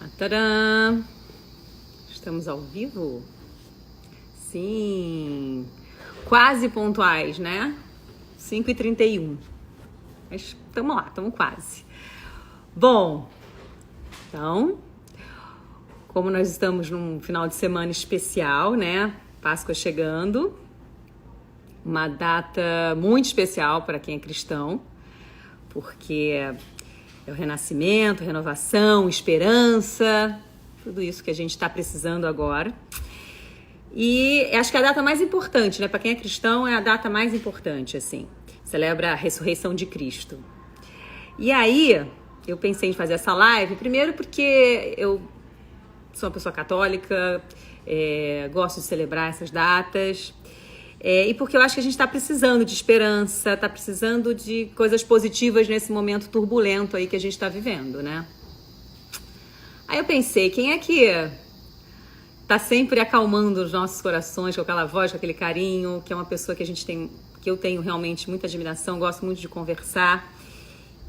Tadã! Estamos ao vivo? Sim, quase pontuais, né? 5h31. Mas estamos lá, estamos quase. Bom, então, como nós estamos num final de semana especial, né? Páscoa chegando, uma data muito especial para quem é cristão, porque é o renascimento, renovação, esperança, tudo isso que a gente está precisando agora. E acho que é a data mais importante, né? Para quem é cristão, é a data mais importante, assim. Celebra a ressurreição de Cristo. E aí, eu pensei em fazer essa live, primeiro porque eu sou uma pessoa católica, gosto de celebrar essas datas, e porque eu acho que a gente está precisando de esperança, está precisando de coisas positivas nesse momento turbulento aí que a gente está vivendo, né? Aí eu pensei, quem é que tá sempre acalmando os nossos corações com aquela voz, com aquele carinho, que é uma pessoa que que eu tenho realmente muita admiração, gosto muito de conversar.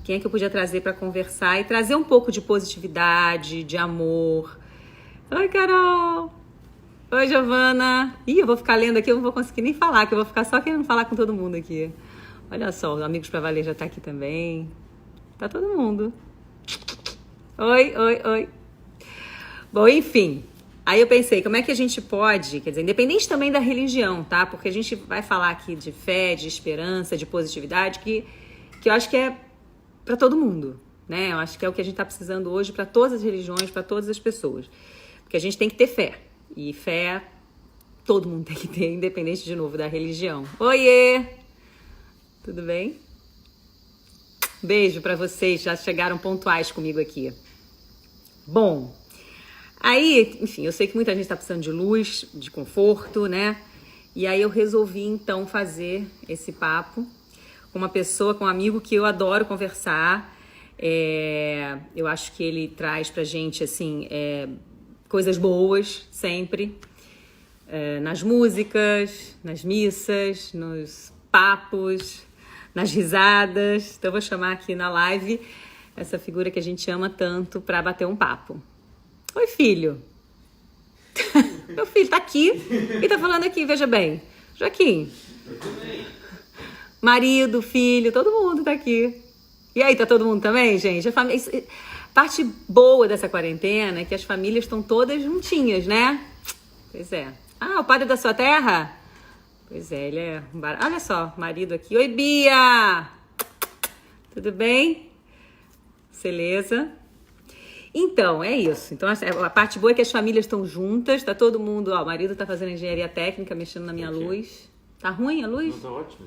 Quem é que eu podia trazer para conversar e trazer um pouco de positividade, de amor? Oi, Carol! Oi, Giovana! Ih, eu vou ficar lendo aqui, eu não vou conseguir nem falar, que eu vou ficar só querendo falar com todo mundo aqui. Olha só, os Amigos pra Valer já tá aqui também. Tá todo mundo. Oi, oi, oi. Bom, enfim, aí eu pensei, como é que a gente pode, quer dizer, independente também da religião, tá? Porque a gente vai falar aqui de fé, de esperança, de positividade, que eu acho que é para todo mundo, né? Eu acho que é o que a gente tá precisando hoje para todas as religiões, para todas as pessoas. Porque a gente tem que ter fé. E fé, todo mundo tem que ter, independente, de novo, da religião. Oiê! Tudo bem? Beijo para vocês, já chegaram pontuais comigo aqui. Bom, aí, enfim, eu sei que muita gente está precisando de luz, de conforto, né? E aí eu resolvi, então, fazer esse papo com uma pessoa, com um amigo que eu adoro conversar. Eu acho que ele traz pra gente, assim, coisas boas, sempre. Nas músicas, nas missas, nos papos, nas risadas. Então eu vou chamar aqui na live essa figura que a gente ama tanto para bater um papo. Oi, filho. Meu filho tá aqui e tá falando aqui, veja bem. Joaquim. Marido, filho, todo mundo tá aqui. E aí, tá todo mundo também, gente? Parte boa dessa quarentena é que as famílias estão todas juntinhas, né? Pois é. Ah, o padre da sua terra? Pois é, ele é um bar... Olha só, marido aqui. Oi, Bia! Tudo bem? Beleza? Então, é isso. Então, a parte boa é que as famílias estão juntas, tá todo mundo... Ó, o marido tá fazendo engenharia técnica, mexendo na minha luz. Tá ruim a luz? Não, tá ótimo.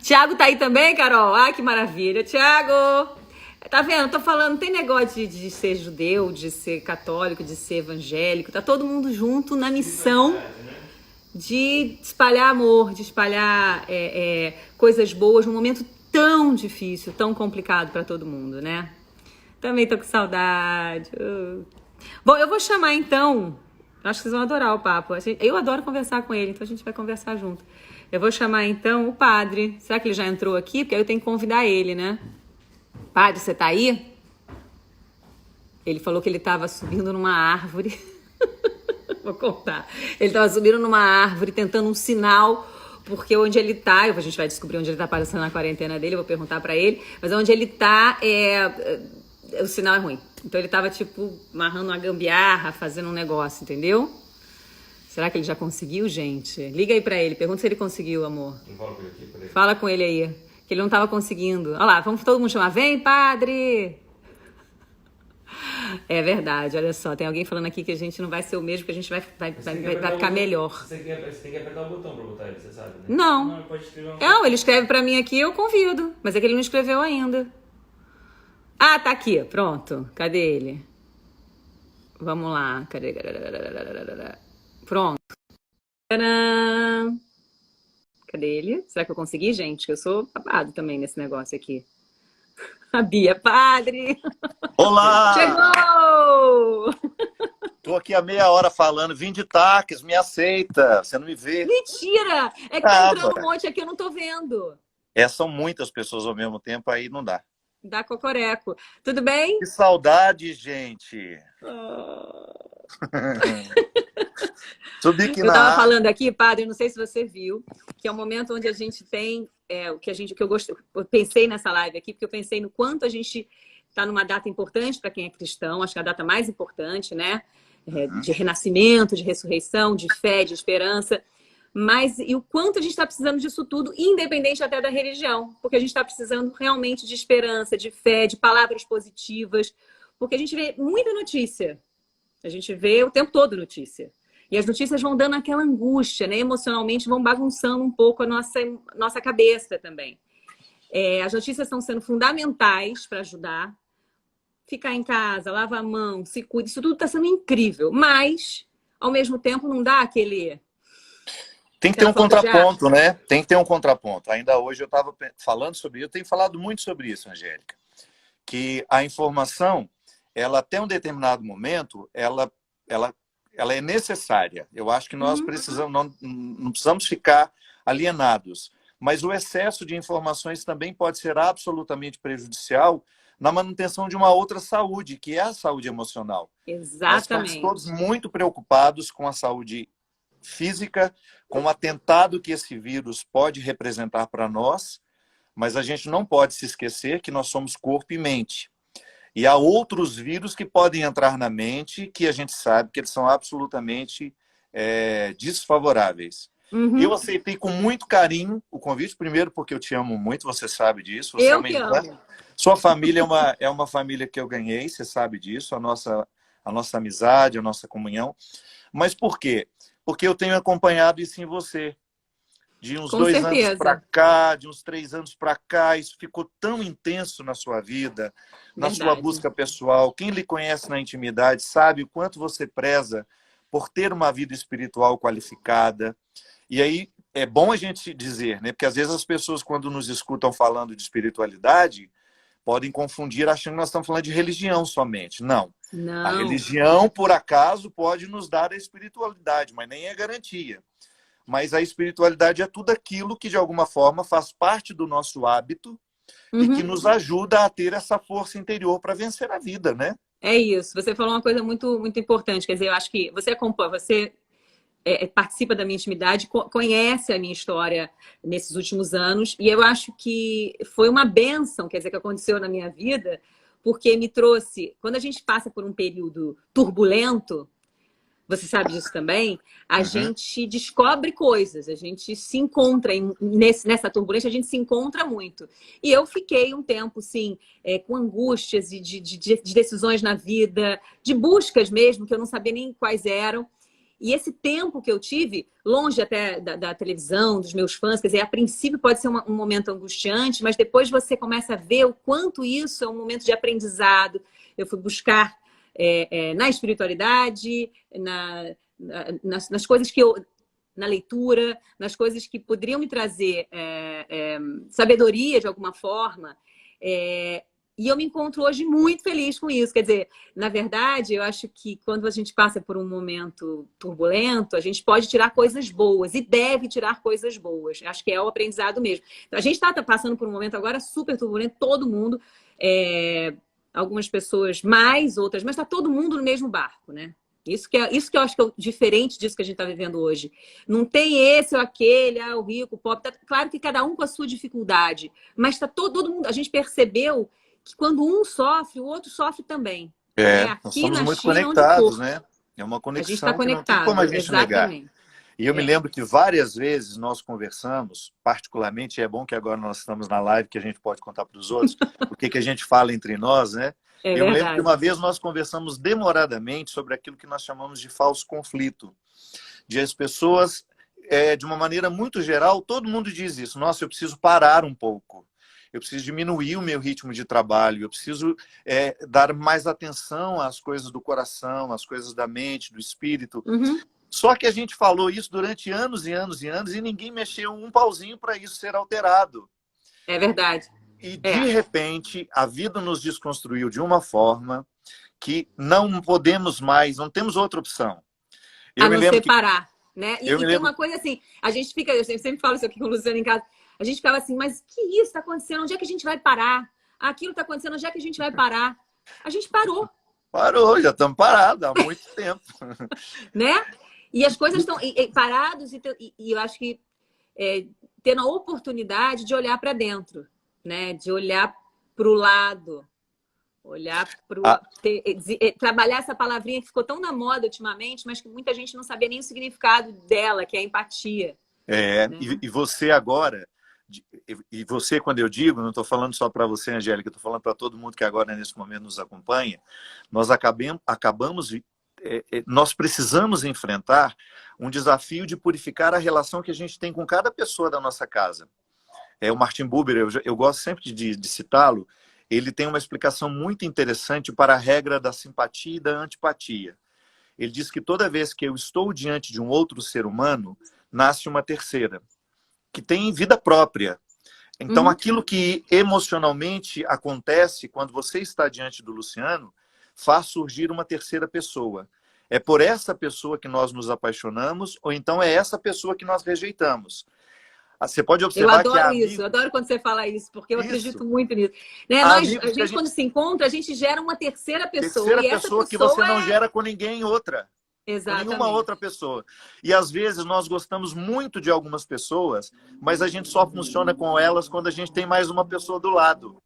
Tiago tá aí também, Carol? Ai, que maravilha. Tiago! Tá vendo? Tô falando, não tem negócio de ser judeu, de ser católico, de ser evangélico. Tá todo mundo junto na missão de espalhar amor, de espalhar coisas boas num momento tão difícil, tão complicado pra todo mundo, né? Também tô com saudade. Bom, eu vou chamar então... Acho que vocês vão adorar o papo. Eu adoro conversar com ele, então a gente vai conversar junto. Eu vou chamar então o padre. Será que ele já entrou aqui? Porque aí eu tenho que convidar ele, né? Padre, você tá aí? Ele falou que ele tava subindo numa árvore. Vou contar. Ele tava subindo numa árvore, tentando um sinal, porque onde ele tá, a gente vai descobrir onde ele tá passando na quarentena dele, eu vou perguntar pra ele, mas onde ele tá, o sinal é ruim. Então ele tava, tipo, amarrando uma gambiarra, fazendo um negócio, entendeu? Será que ele já conseguiu, gente? Liga aí pra ele, pergunta se ele conseguiu, amor. Fala com ele aí, que ele não tava conseguindo. Olha lá, vamos todo mundo chamar. Vem, padre! É verdade, olha só, tem alguém falando aqui que a gente não vai ser o mesmo, que a gente vai ficar melhor. Você tem que apertar o botão pra botar ele, você sabe, né? Não. Não, ele pode escrever uma... Não, ele escreve pra mim aqui, eu convido. Mas é que ele não escreveu ainda. Ah, tá aqui, pronto. Cadê ele? Vamos lá. Cadê? Pronto. Tcharam! Cadê ele? Será que eu consegui, gente? Eu sou babado também nesse negócio aqui. A Bia, padre! Olá! Chegou! Tô aqui há meia hora falando, vim de táxi, me aceita, você não me vê. Mentira! É que tá entrando um monte aqui, eu não tô vendo. São muitas pessoas ao mesmo tempo, aí não dá. da Cocoreco. Tudo bem? Que saudade, gente. Subi aqui Eu na estava área. falando aqui, padre, eu não sei se você viu, que é o momento onde a gente tem eu pensei nessa live aqui, porque eu pensei no quanto a gente está numa data importante para quem é cristão, acho que é a data mais importante, né? De renascimento, de ressurreição, de fé, de esperança. Mas e o quanto a gente está precisando disso tudo, independente até da religião, porque a gente está precisando realmente de esperança, de fé, de palavras positivas, porque a gente vê muita notícia, a gente vê o tempo todo notícia. E as notícias vão dando aquela angústia, né? Emocionalmente vão bagunçando um pouco a nossa cabeça também. As notícias estão sendo fundamentais para ajudar. Ficar em casa, lava a mão, se cuida, isso tudo está sendo incrível. Mas, ao mesmo tempo, não dá aquele... Tem que ter um Aquela falta de ar. contraponto, né? Tem que ter um contraponto. Ainda hoje eu estava falando sobre isso, eu tenho falado muito sobre isso, Angélica, que a informação, ela até um determinado momento, ela é necessária. Eu acho que nós precisamos, não precisamos ficar alienados. Mas o excesso de informações também pode ser absolutamente prejudicial na manutenção de uma outra saúde, que é a saúde emocional. Exatamente. Nós estamos todos muito preocupados com a saúde física, com o atentado que esse vírus pode representar para nós, mas a gente não pode se esquecer que nós somos corpo e mente. E há outros vírus que podem entrar na mente que a gente sabe que eles são absolutamente desfavoráveis. Eu aceitei com muito carinho o convite, primeiro porque eu te amo muito, você sabe disso. Você eu que amo. Sua família é uma família que eu ganhei, você sabe disso, a nossa amizade, a nossa comunhão. Mas por quê? Porque eu tenho acompanhado isso em você. De uns Com 2 certeza. anos para cá, de uns 3 anos para cá, isso ficou tão intenso na sua vida, na sua busca pessoal. Quem lhe conhece na intimidade sabe o quanto você preza por ter uma vida espiritual qualificada. E aí é bom a gente dizer, né? Porque às vezes as pessoas, quando nos escutam falando de espiritualidade, podem confundir achando que nós estamos falando de religião somente. Não. Não. A religião, por acaso, pode nos dar a espiritualidade, mas nem é garantia. Mas a espiritualidade é tudo aquilo que, de alguma forma, faz parte do nosso hábito e que nos ajuda a ter essa força interior para vencer a vida, né? É isso. Você falou uma coisa muito, muito importante. Quer dizer, eu acho que você acompanha, você participa da minha intimidade, conhece a minha história nesses últimos anos, e eu acho que foi uma bênção, quer dizer, que aconteceu na minha vida, porque me trouxe... Quando a gente passa por um período turbulento, você sabe disso também, a gente descobre coisas, a gente se encontra nessa turbulência, a gente se encontra muito. E eu fiquei um tempo, sim, com angústias de decisões na vida, de buscas mesmo, que eu não sabia nem quais eram. E esse tempo que eu tive, longe até da televisão, dos meus fãs, quer dizer, a princípio pode ser um momento angustiante, mas depois você começa a ver o quanto isso é um momento de aprendizado. Eu fui buscar na espiritualidade, nas coisas que eu... na leitura, nas coisas que poderiam me trazer sabedoria de alguma forma. E eu me encontro hoje muito feliz com isso. Quer dizer, na verdade, eu acho que quando a gente passa por um momento turbulento, a gente pode tirar coisas boas e deve tirar coisas boas. Acho que é o aprendizado mesmo. Então, a gente está passando por um momento agora super turbulento, todo mundo, algumas pessoas mais, outras, mas está todo mundo no mesmo barco, né? Isso que eu acho que é diferente disso que a gente está vivendo hoje. Não tem esse ou aquele, o rico, o pobre. Tá, claro que cada um com a sua dificuldade, mas está todo mundo. A gente percebeu que quando um sofre, o outro sofre também. Nós somos muito conectados, né? É uma conexão a gente está conectado, que não tem como a gente negar. E eu me lembro que várias vezes nós conversamos, particularmente, é bom que agora nós estamos na live, que a gente pode contar para os outros o que a gente fala entre nós, né? Eu me lembro que uma vez nós conversamos demoradamente sobre aquilo que nós chamamos de falso conflito. De as pessoas, de uma maneira muito geral, todo mundo diz isso. Nossa, eu preciso parar um pouco. Eu preciso diminuir o meu ritmo de trabalho, eu preciso dar mais atenção às coisas do coração, às coisas da mente, do espírito. Só que a gente falou isso durante anos e anos e anos e ninguém mexeu um pauzinho para isso ser alterado. É verdade. E, de repente, a vida nos desconstruiu de uma forma que não podemos mais, não temos outra opção. A não separar, né? E tem uma coisa assim, a gente fica, eu sempre falo isso aqui com o Luciano em casa, a gente ficava assim, mas que isso está acontecendo? Onde é que a gente vai parar? aquilo está acontecendo, onde é que a gente vai parar? A gente parou. Parou, já estamos parados há muito tempo. Né? E as coisas estão paradas e eu acho que tendo a oportunidade de olhar para dentro, né? De olhar para o lado, olhar para trabalhar essa palavrinha que ficou tão na moda ultimamente, mas que muita gente não sabia nem o significado dela, que é a empatia. Né? E você agora, e você, quando eu digo, não estou falando só para você, Angélica, estou falando para todo mundo que agora, nesse momento, nos acompanha, nós precisamos enfrentar um desafio de purificar a relação que a gente tem com cada pessoa da nossa casa. O Martin Buber, eu gosto sempre de citá-lo, ele tem uma explicação muito interessante para a regra da simpatia e da antipatia. Ele diz que toda vez que eu estou diante de um outro ser humano, nasce uma terceira, que tem vida própria. Então, aquilo que emocionalmente acontece quando você está diante do Luciano, faz surgir uma terceira pessoa. É por essa pessoa que nós nos apaixonamos, ou então é essa pessoa que nós rejeitamos. Você pode observar que eu adoro isso, eu adoro quando você fala isso, porque eu acredito muito nisso. Né? A gente, quando se encontra, a gente gera uma terceira pessoa. Terceira pessoa que você não gera com ninguém outra. Exatamente. Com nenhuma outra pessoa. E às vezes nós gostamos muito de algumas pessoas, mas a gente só funciona com elas quando a gente tem mais uma pessoa do lado.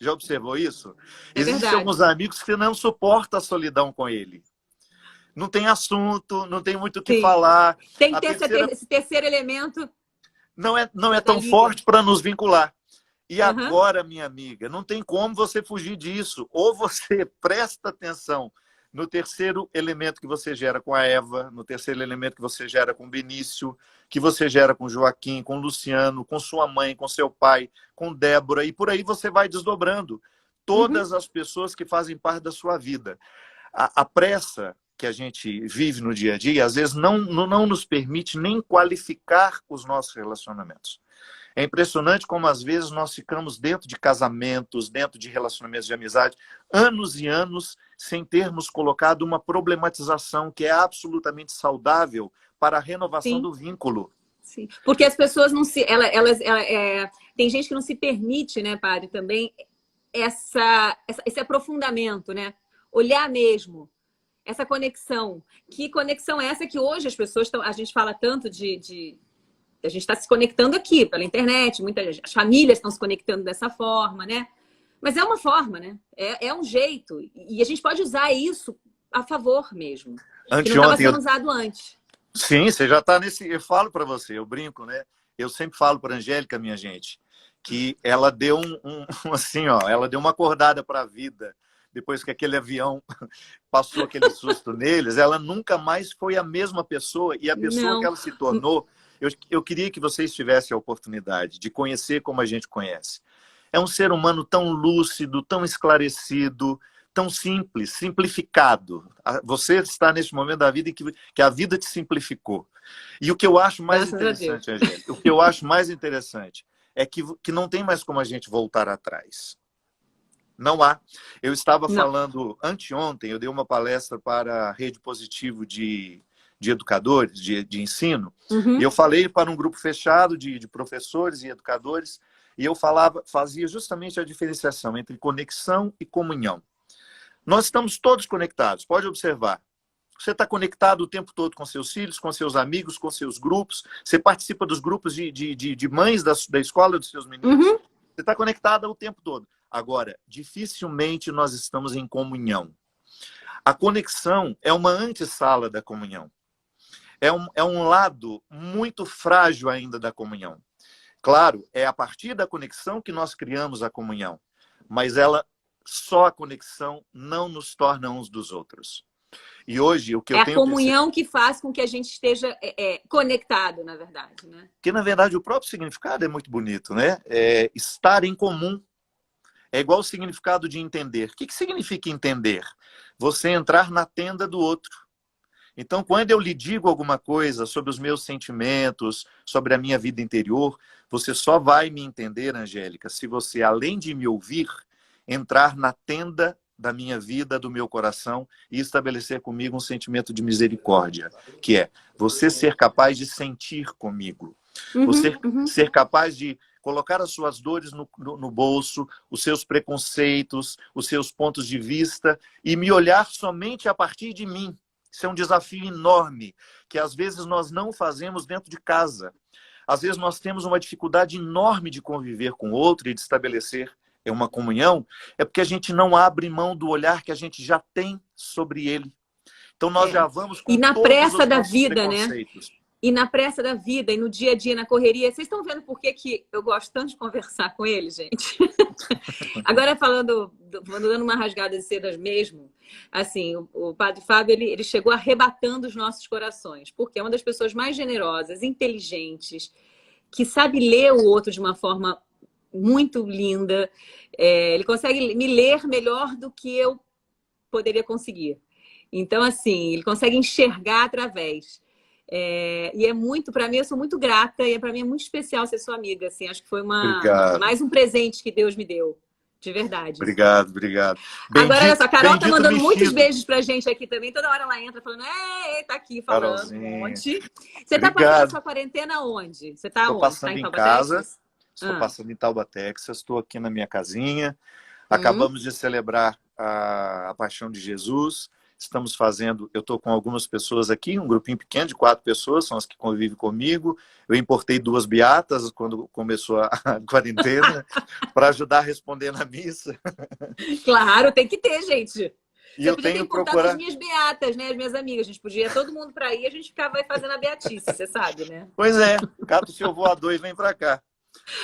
Já observou isso? Existem alguns amigos que não suportam a solidão com ele. Não tem assunto, não tem muito o que falar. Tem que ter esse terceiro elemento. Não é tão forte para nos vincular. E agora, minha amiga, não tem como você fugir disso. Ou você presta atenção no terceiro elemento que você gera com a Eva, no terceiro elemento que você gera com o Benício, que você gera com o Joaquim, com o Luciano, com sua mãe, com seu pai, com Débora, e por aí você vai desdobrando todas as pessoas que fazem parte da sua vida. A pressa que a gente vive no dia a dia, às vezes não nos permite nem qualificar os nossos relacionamentos. É impressionante como, às vezes, nós ficamos dentro de casamentos, dentro de relacionamentos de amizade, anos e anos, sem termos colocado uma problematização que é absolutamente saudável para a renovação do vínculo. Sim. Porque as pessoas não se... tem gente que não se permite, né, padre, também, esse aprofundamento, né? Olhar mesmo. Essa conexão. Que conexão é essa que hoje as pessoas estão... A gente fala tanto a gente está se conectando aqui pela internet, as famílias estão se conectando dessa forma, né? Mas é uma forma, né? É um jeito. E a gente pode usar isso a favor mesmo. Que não estava sendo usado antes. Sim, você já está nesse... Eu falo para você, eu brinco, né? Eu sempre falo para a Angélica, minha gente, que ela deu assim, ó, ela deu uma acordada para a vida. Depois que aquele avião passou aquele susto neles, ela nunca mais foi a mesma pessoa. E a pessoa que ela se tornou... Eu queria que vocês tivessem a oportunidade de conhecer como a gente conhece. É um ser humano tão lúcido, tão esclarecido, tão simples, simplificado. Você está nesse momento da vida em que a vida te simplificou. E o que eu acho mais interessante, Angélica, o que eu acho mais interessante é que não tem mais como a gente voltar atrás. Não há. Eu estava falando anteontem, eu dei uma palestra para a Rede Positivo de educadores, de ensino, e eu falei para um grupo fechado de professores e educadores, e eu fazia justamente a diferenciação entre conexão e comunhão. Nós estamos todos conectados, pode observar. Você está conectado o tempo todo com seus filhos, com seus amigos, com seus grupos, você participa dos grupos de mães da escola dos seus meninos, você está conectado o tempo todo. Agora, dificilmente nós estamos em comunhão. A conexão é uma antessala da comunhão. É um lado muito frágil ainda da comunhão. Claro, é a partir da conexão que nós criamos a comunhão, mas só a conexão não nos torna uns dos outros. E hoje, o que eu tenho... É a comunhão que faz com que a gente esteja conectado, na verdade, né? Porque, na verdade, o próprio significado é muito bonito, né? É estar em comum. É igual o significado de entender. O que significa entender? Você entrar na tenda do outro. Então, quando eu lhe digo alguma coisa sobre os meus sentimentos, sobre a minha vida interior, você só vai me entender, Angélica, se você, além de me ouvir, entrar na tenda da minha vida, do meu coração e estabelecer comigo um sentimento de misericórdia, que é você ser capaz de sentir comigo. Você ser capaz de colocar as suas dores no bolso, os seus preconceitos, os seus pontos de vista e me olhar somente a partir de mim. Isso é um desafio enorme, que às vezes nós não fazemos dentro de casa. Às vezes nós temos uma dificuldade enorme de conviver com o outro e de estabelecer uma comunhão, é porque a gente não abre mão do olhar que a gente já tem sobre ele. Então nós já vamos com e na todos pressa os da nossos vida, né? preconceitos. E na pressa da vida, e no dia a dia, na correria. Vocês estão vendo por que eu gosto tanto de conversar com ele, gente? Agora, dando uma rasgada de sedas mesmo, assim, o Padre Fábio, ele chegou arrebatando os nossos corações, porque é uma das pessoas mais generosas, inteligentes, que sabe ler o outro de uma forma muito linda. Ele consegue me ler melhor do que eu poderia conseguir. Então, assim, ele consegue enxergar através. E é muito, para mim, eu sou muito grata e para mim é muito especial ser sua amiga. Assim, acho que foi mais um presente que Deus me deu, de verdade. Obrigado. Agora, olha só, a Carol tá mandando muitos beijos pra gente aqui também. Toda hora ela entra falando, tá aqui falando Carolzinha. Um monte. Você tá passando a sua quarentena onde? Você tá Estou onde? passando Tá em casa. Estou Passando em Tauba, Texas. Estou aqui na minha casinha. Acabamos de celebrar a Paixão de Jesus. Estamos fazendo, eu estou com algumas pessoas aqui, um grupinho pequeno de 4 pessoas, são as que convivem comigo. Eu importei 2 beatas quando começou a quarentena, para ajudar a responder na missa. Claro, tem que ter, gente. E Você eu podia tenho ter contado as minhas beatas, né? As minhas amigas. A gente podia todo mundo para ir, a gente ficava aí fazendo a beatice, você sabe, né? Pois é, cata o seu voador e vem para cá.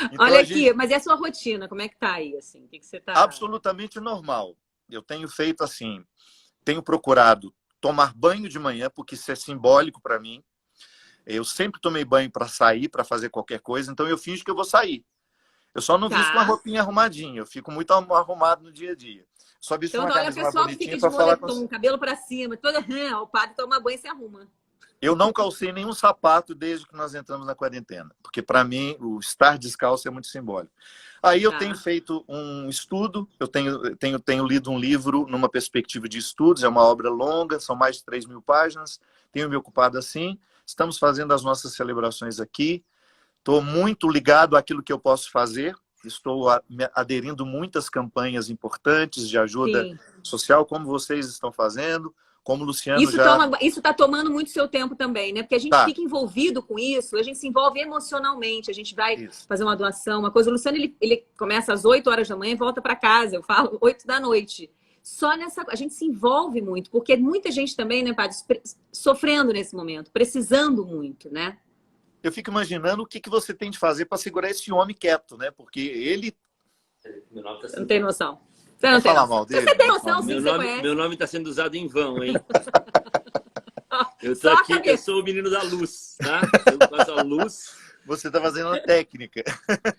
Então, olha aqui, mas e a sua rotina? Como é que tá aí, assim? O que você tá... Absolutamente normal. Eu tenho feito assim... Tenho procurado tomar banho de manhã, porque isso é simbólico para mim. Eu sempre tomei banho para sair, para fazer qualquer coisa, então eu finjo que eu vou sair. Eu só não visto uma roupinha arrumadinha, eu fico muito arrumado no dia a dia. Só visto uma camisa mais bonitinha para falar com você. Cabelo para cima, toda... o padre toma banho e se arruma. Eu não calcei nenhum sapato desde que nós entramos na quarentena, porque para mim o estar descalço é muito simbólico. Aí eu tenho feito um estudo, eu tenho lido um livro numa perspectiva de estudos, é uma obra longa, são mais de 3.000 páginas, tenho me ocupado assim, estamos fazendo as nossas celebrações aqui, estou muito ligado àquilo que eu posso fazer, estou aderindo muitas campanhas importantes de ajuda social, como vocês estão fazendo, como o Luciano Isso está tomando muito seu tempo também, né? Porque a gente fica envolvido com isso, a gente se envolve emocionalmente, a gente vai fazer uma doação, uma coisa. O Luciano, ele começa às 8 horas da manhã e volta para casa, eu falo 8 da noite. Só nessa... A gente se envolve muito, porque muita gente também, né, padre, sofrendo nesse momento, precisando muito, né? Eu fico imaginando o que você tem de fazer para segurar esse homem quieto, né? Porque ele... Não tem noção. Você não falar mal dele? Você tem noção, sim, meu nome está sendo usado em vão, hein? Eu tô aqui, eu sou o menino da luz, tá? Eu faço a luz. Você está fazendo uma técnica.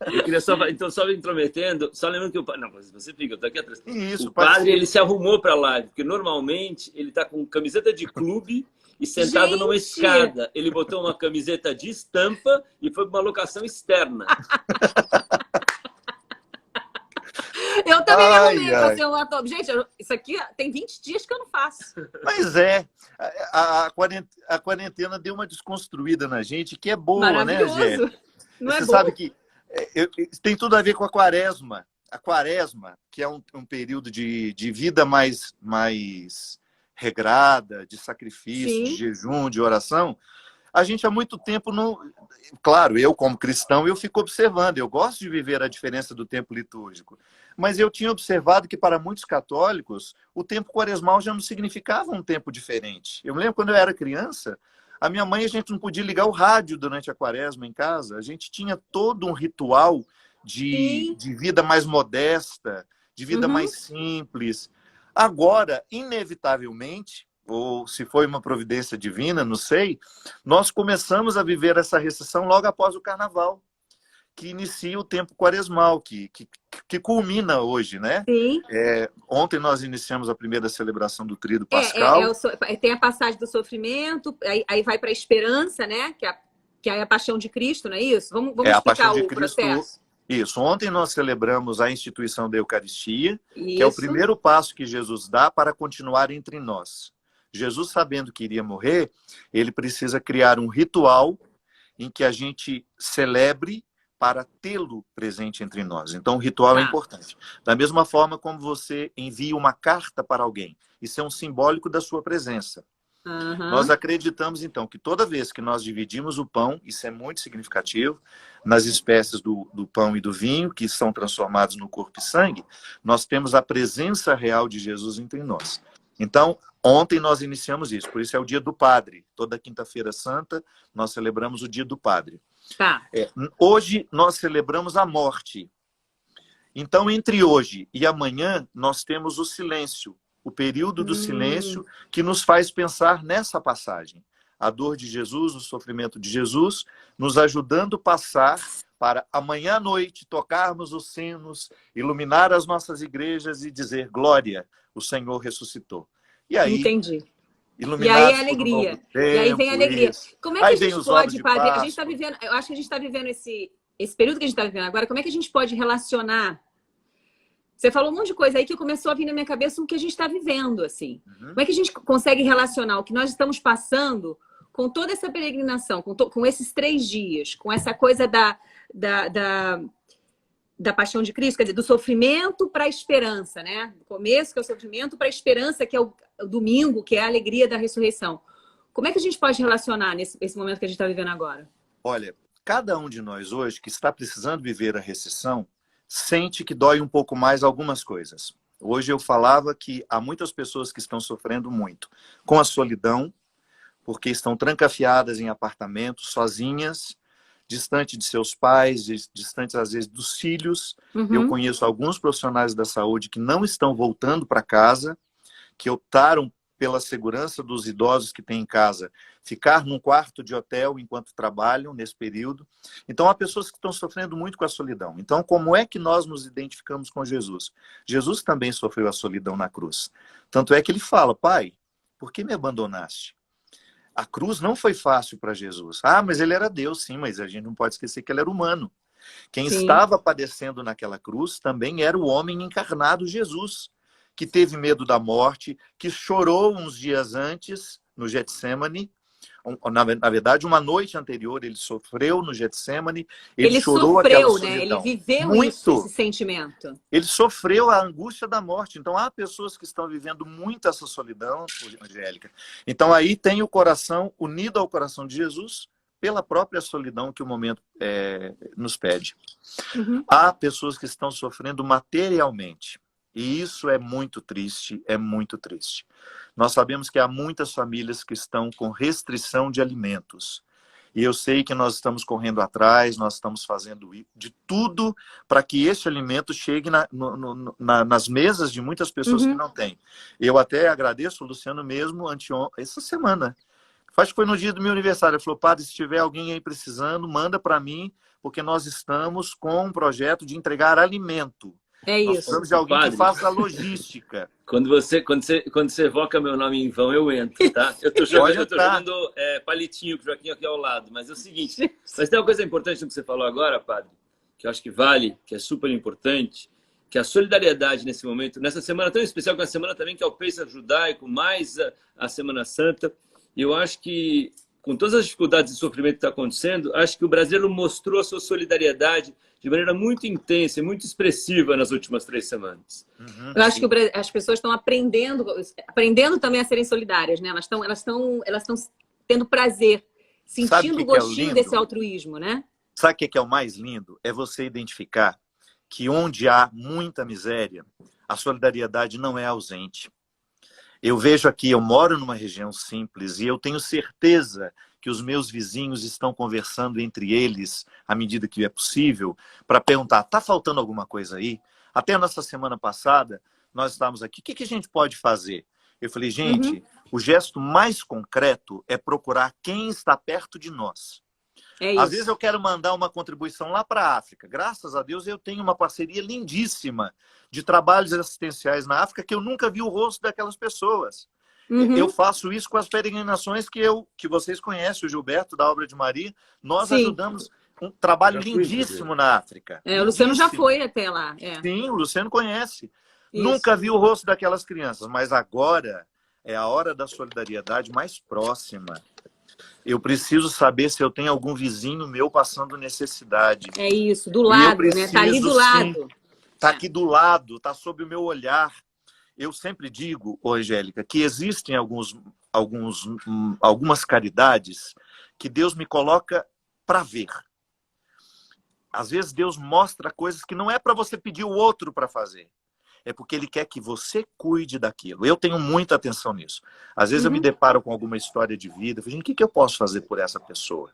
Eu queria só me intrometendo, só lembrando que o padre... Não, você fica, eu tô aqui atrás. Isso, o padre, ele se arrumou para a live, porque normalmente ele tá com camiseta de clube e sentado numa escada. Ele botou uma camiseta de estampa e foi para uma locação externa. Eu também me arrumei para ser um ator. Gente, isso aqui tem 20 dias que eu não faço. Mas a quarentena deu uma desconstruída na gente, que é boa, né, Gê? Você sabe que tem tudo a ver com a quaresma. A quaresma, que é um período de vida mais regrada, de sacrifício, de jejum, de oração. A gente há muito tempo não... Claro, eu como cristão, eu fico observando. Eu gosto de viver a diferença do tempo litúrgico. Mas eu tinha observado que para muitos católicos, o tempo quaresmal já não significava um tempo diferente. Eu me lembro quando eu era criança, a minha mãe, a gente não podia ligar o rádio durante a quaresma em casa. A gente tinha todo um ritual de vida mais modesta, de vida mais simples. Agora, inevitavelmente... ou se foi uma providência divina, não sei, nós começamos a viver essa recessão logo após o Carnaval, que inicia o tempo quaresmal, que culmina hoje, né? Sim. Ontem nós iniciamos a primeira celebração do Tríduo Pascal. Tem a passagem do sofrimento, aí vai para a esperança, né? Que é a paixão de Cristo, não é isso? Vamos explicar o processo. Isso. Ontem nós celebramos a instituição da Eucaristia, que é o primeiro passo que Jesus dá para continuar entre nós. Jesus, sabendo que iria morrer, ele precisa criar um ritual em que a gente celebre para tê-lo presente entre nós. Então, o ritual é importante. Da mesma forma como você envia uma carta para alguém. Isso é um simbólico da sua presença. Nós acreditamos, então, que toda vez que nós dividimos o pão, isso é muito significativo, nas espécies do pão e do vinho, que são transformados no corpo e sangue, nós temos a presença real de Jesus entre nós. Então, ontem nós iniciamos isso, por isso é o dia do Padre. Toda quinta-feira santa, nós celebramos o dia do Padre. Hoje, nós celebramos a morte. Então, entre hoje e amanhã, nós temos o silêncio, o período do silêncio que nos faz pensar nessa passagem. A dor de Jesus, o sofrimento de Jesus, nos ajudando a passar para amanhã à noite tocarmos os sinos, iluminar as nossas igrejas e dizer glória, o Senhor ressuscitou. E aí, entendi. E aí a alegria. Tempo, e aí vem a alegria. Isso. Como é que a gente pode, Padre? A gente está vivendo, eu acho que a gente está vivendo esse período que a gente está vivendo agora, como é que a gente pode relacionar? Você falou um monte de coisa aí que começou a vir na minha cabeça o que a gente está vivendo, assim. Como é que a gente consegue relacionar o que nós estamos passando com toda essa peregrinação, com esses 3 dias, com essa coisa da paixão de Cristo, quer dizer, do sofrimento para a esperança, né? Do começo, que é o sofrimento, para a esperança, que é o domingo, que é a alegria da ressurreição. Como é que a gente pode relacionar esse momento que a gente está vivendo agora? Olha, cada um de nós hoje que está precisando viver a recessão, sente que dói um pouco mais algumas coisas. Hoje eu falava que há muitas pessoas que estão sofrendo muito com a solidão, porque estão trancafiadas em apartamentos, sozinhas, distante de seus pais, distantes às vezes dos filhos. Eu conheço alguns profissionais da saúde que não estão voltando para casa, que optaram pela segurança dos idosos que têm em casa, ficar num quarto de hotel enquanto trabalham nesse período. Então, há pessoas que estão sofrendo muito com a solidão. Então, como é que nós nos identificamos com Jesus? Jesus também sofreu a solidão na cruz. Tanto é que ele fala, Pai, por que me abandonaste? A cruz não foi fácil para Jesus. Mas ele era Deus, sim, mas a gente não pode esquecer que ele era humano. Quem estava padecendo naquela cruz também era o homem encarnado, Jesus, que teve medo da morte, que chorou uns dias antes no Getsemane. Na verdade, uma noite anterior, ele sofreu no Getsemane. Ele chorou sofreu, né? Ele viveu esse sentimento. Ele sofreu a angústia da morte. Então, há pessoas que estão vivendo muito essa solidão, Angélica. Então, aí tem o coração unido ao coração de Jesus pela própria solidão que o momento nos pede. Há pessoas que estão sofrendo materialmente. E isso é muito triste, é muito triste. Nós sabemos que há muitas famílias que estão com restrição de alimentos. E eu sei que nós estamos correndo atrás, nós estamos fazendo de tudo para que esse alimento chegue nas mesas de muitas pessoas que não têm. Eu até agradeço o Luciano mesmo essa semana. Acho que foi no dia do meu aniversário. Ele falou, Padre, se tiver alguém aí precisando, manda para mim, porque nós estamos com um projeto de entregar alimento. É isso. Nós precisamos de alguém que faça a logística. Quando você evoca meu nome em vão, eu entro, tá? Eu tô jogando palitinho pro Joaquim aqui ao lado, mas é o seguinte, mas tem uma coisa importante no que você falou agora, Padre, que eu acho que vale, que é super importante, que a solidariedade nesse momento, nessa semana tão especial, que é uma semana também que é o Pêssego judaico, mais a Semana Santa, e eu acho que, com todas as dificuldades e sofrimento que está acontecendo, acho que o brasileiro mostrou a sua solidariedade de maneira muito intensa e muito expressiva nas últimas 3 semanas. Eu acho que as pessoas estão aprendendo também a serem solidárias, né? Elas estão tendo prazer, sentindo o gostinho desse altruísmo, né? Sabe o que é o mais lindo? É você identificar que onde há muita miséria, a solidariedade não é ausente. Eu vejo aqui, eu moro numa região simples e eu tenho certeza que os meus vizinhos estão conversando entre eles, à medida que é possível, para perguntar, está faltando alguma coisa aí? Até nessa semana passada, nós estávamos aqui, o que a gente pode fazer? Eu falei, gente, o gesto mais concreto é procurar quem está perto de nós. Às vezes eu quero mandar uma contribuição lá para a África. Graças a Deus eu tenho uma parceria lindíssima de trabalhos assistenciais na África que eu nunca vi o rosto daquelas pessoas. Eu faço isso com as peregrinações que vocês conhecem, o Gilberto, da Obra de Maria. Nós ajudamos um trabalho lindíssimo na África. O Luciano já foi até lá. Sim, o Luciano conhece. Nunca vi o rosto daquelas crianças, mas agora é a hora da solidariedade mais próxima. Eu preciso saber se eu tenho algum vizinho meu passando necessidade. É isso, do lado, né? Tá ali do lado. Tá aqui do lado, tá sob o meu olhar. Eu sempre digo, ô Angélica, que existem algumas caridades que Deus me coloca para ver. Às vezes Deus mostra coisas que não é para você pedir o outro para fazer. É porque Ele quer que você cuide daquilo. Eu tenho muita atenção nisso. Às vezes eu me deparo com alguma história de vida. Eu falo, o que eu posso fazer por essa pessoa?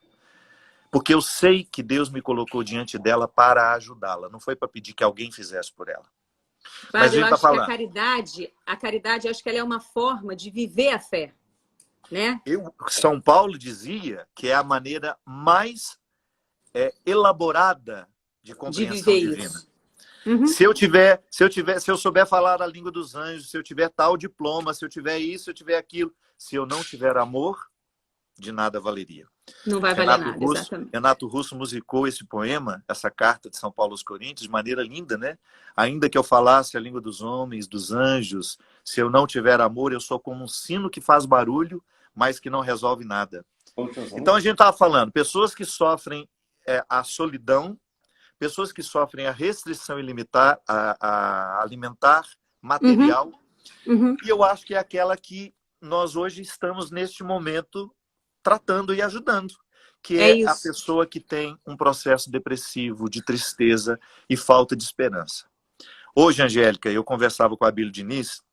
Porque eu sei que Deus me colocou diante dela para ajudá-la. Não foi para pedir que alguém fizesse por ela. Mas eu acho que a caridade, acho que ela é uma forma de viver a fé, né? São Paulo dizia que é a maneira mais elaborada de compreensão divina. Se eu souber falar a língua dos anjos, se eu tiver tal diploma, se eu tiver isso, se eu tiver aquilo, se eu não tiver amor, de nada valeria. Não vai valer nada, exatamente. Renato Russo musicou esse poema, essa carta de São Paulo aos Coríntios, de maneira linda, né? Ainda que eu falasse a língua dos homens, dos anjos, se eu não tiver amor, eu sou como um sino que faz barulho, mas que não resolve nada. Então a gente estava falando, pessoas que sofrem a solidão, pessoas que sofrem a restrição ilimitar, a alimentar, material, e eu acho que é aquela que nós hoje estamos neste momento tratando e ajudando, que é a pessoa que tem um processo depressivo, de tristeza e falta de esperança. Hoje, Angélica, eu conversava com a Abílio Diniz,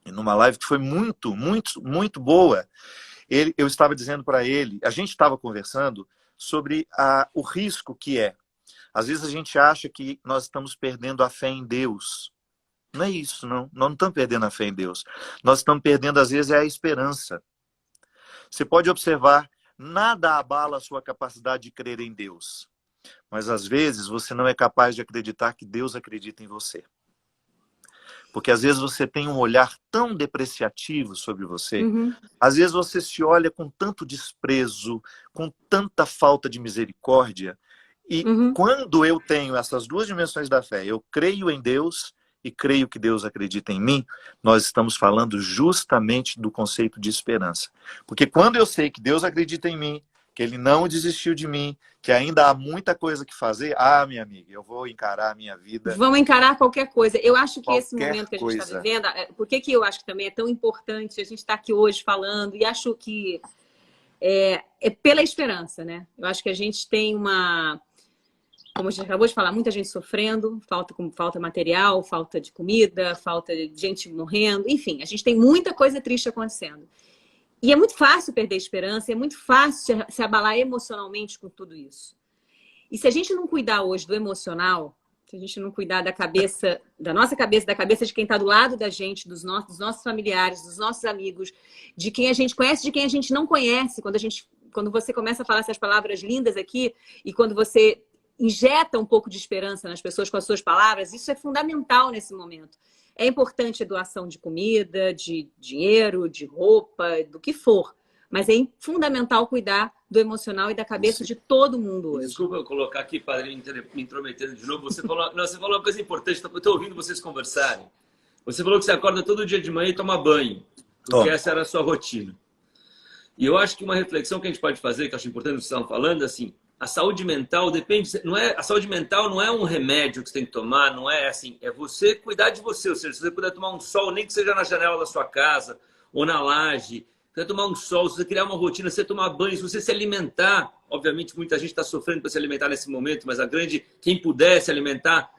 numa live que foi muito, muito, muito boa. Eu estava dizendo para ele, a gente estava conversando sobre o risco que é. Às vezes a gente acha que nós estamos perdendo a fé em Deus. Não é isso, não. Nós não estamos perdendo a fé em Deus. Nós estamos perdendo, às vezes, a esperança. Você pode observar, nada abala a sua capacidade de crer em Deus. Mas, às vezes, você não é capaz de acreditar que Deus acredita em você. Porque, às vezes, você tem um olhar tão depreciativo sobre você. Às vezes, você se olha com tanto desprezo, com tanta falta de misericórdia. E quando eu tenho essas duas dimensões da fé, eu creio em Deus e creio que Deus acredita em mim, nós estamos falando justamente do conceito de esperança. Porque quando eu sei que Deus acredita em mim, que Ele não desistiu de mim, que ainda há muita coisa que fazer, minha amiga, eu vou encarar a minha vida. Vamos encarar qualquer coisa. Eu acho que esse momento que a gente está vivendo, por que eu acho que também é tão importante a gente estar aqui hoje falando, e acho que é pela esperança, né? Eu acho que a gente tem como a gente acabou de falar, muita gente sofrendo, falta material, falta de comida, falta de gente morrendo, enfim, a gente tem muita coisa triste acontecendo. E é muito fácil perder a esperança, é muito fácil se abalar emocionalmente com tudo isso. E se a gente não cuidar hoje do emocional, se a gente não cuidar da cabeça, da nossa cabeça, da cabeça de quem está do lado da gente, dos nossos familiares, dos nossos amigos, de quem a gente conhece, de quem a gente não conhece, quando você começa a falar essas palavras lindas aqui, e quando você injeta um pouco de esperança nas pessoas com as suas palavras, isso é fundamental nesse momento. É importante a doação de comida, de dinheiro, de roupa, do que for. Mas é fundamental cuidar do emocional e da cabeça de todo mundo hoje. Desculpa eu colocar aqui, padre, me intrometendo de novo. Você falou uma coisa importante, eu estou ouvindo vocês conversarem. Você falou que você acorda todo dia de manhã e toma banho, porque essa era a sua rotina. E eu acho que uma reflexão que a gente pode fazer, que eu acho importante que vocês estão falando, assim, a saúde mental depende, a saúde mental não é um remédio que você tem que tomar, não é assim, é você cuidar de você, ou seja, se você puder tomar um sol, nem que seja na janela da sua casa ou na laje, você tomar um sol, se você criar uma rotina, você tomar banho, se você se alimentar, obviamente muita gente está sofrendo para se alimentar nesse momento, mas quem puder se alimentar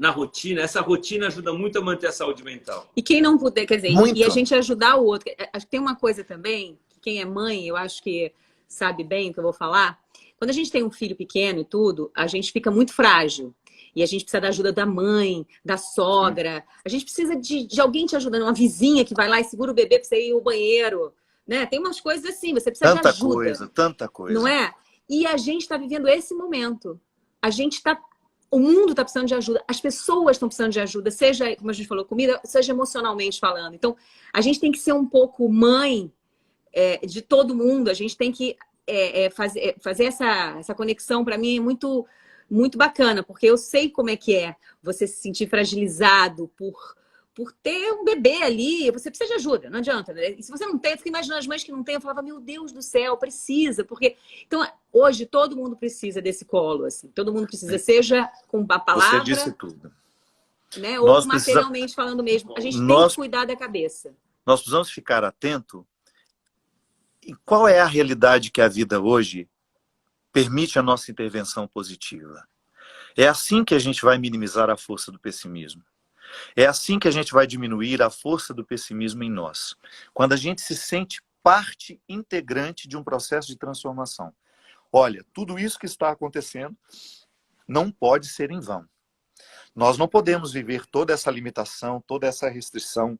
na rotina, essa rotina ajuda muito a manter a saúde mental. E quem não puder, quer dizer, e a gente ajudar o outro, acho que tem uma coisa também, que quem é mãe, eu acho que sabe bem o que eu vou falar. Quando a gente tem um filho pequeno e tudo, a gente fica muito frágil. E a gente precisa da ajuda da mãe, da sogra. A gente precisa de alguém te ajudando. Uma vizinha que vai lá e segura o bebê para você ir ao banheiro. Né? Tem umas coisas assim, você precisa de ajuda. Tanta coisa. Não é? E a gente está vivendo esse momento. O mundo está precisando de ajuda. As pessoas estão precisando de ajuda. Seja, como a gente falou, comida, seja emocionalmente falando. Então, a gente tem que ser um pouco mãe de todo mundo. A gente tem que fazer essa conexão, para mim, é muito, muito bacana, porque eu sei como é que é você se sentir fragilizado por ter um bebê ali, você precisa de ajuda, não adianta, né? E se você não tem, eu fico imaginando as mães que não têm, eu falava, meu Deus do céu, precisa, porque... Então, hoje, todo mundo precisa desse colo, assim, todo mundo precisa, seja com a palavra... Você disse tudo. Né? Ou materialmente falando mesmo. A gente tem que cuidar da cabeça. Nós precisamos ficar atento em qual é a realidade que a vida hoje permite a nossa intervenção positiva. É assim que a gente vai minimizar a força do pessimismo. É assim que a gente vai diminuir a força do pessimismo em nós. Quando a gente se sente parte integrante de um processo de transformação. Olha, tudo isso que está acontecendo não pode ser em vão. Nós não podemos viver toda essa limitação, toda essa restrição,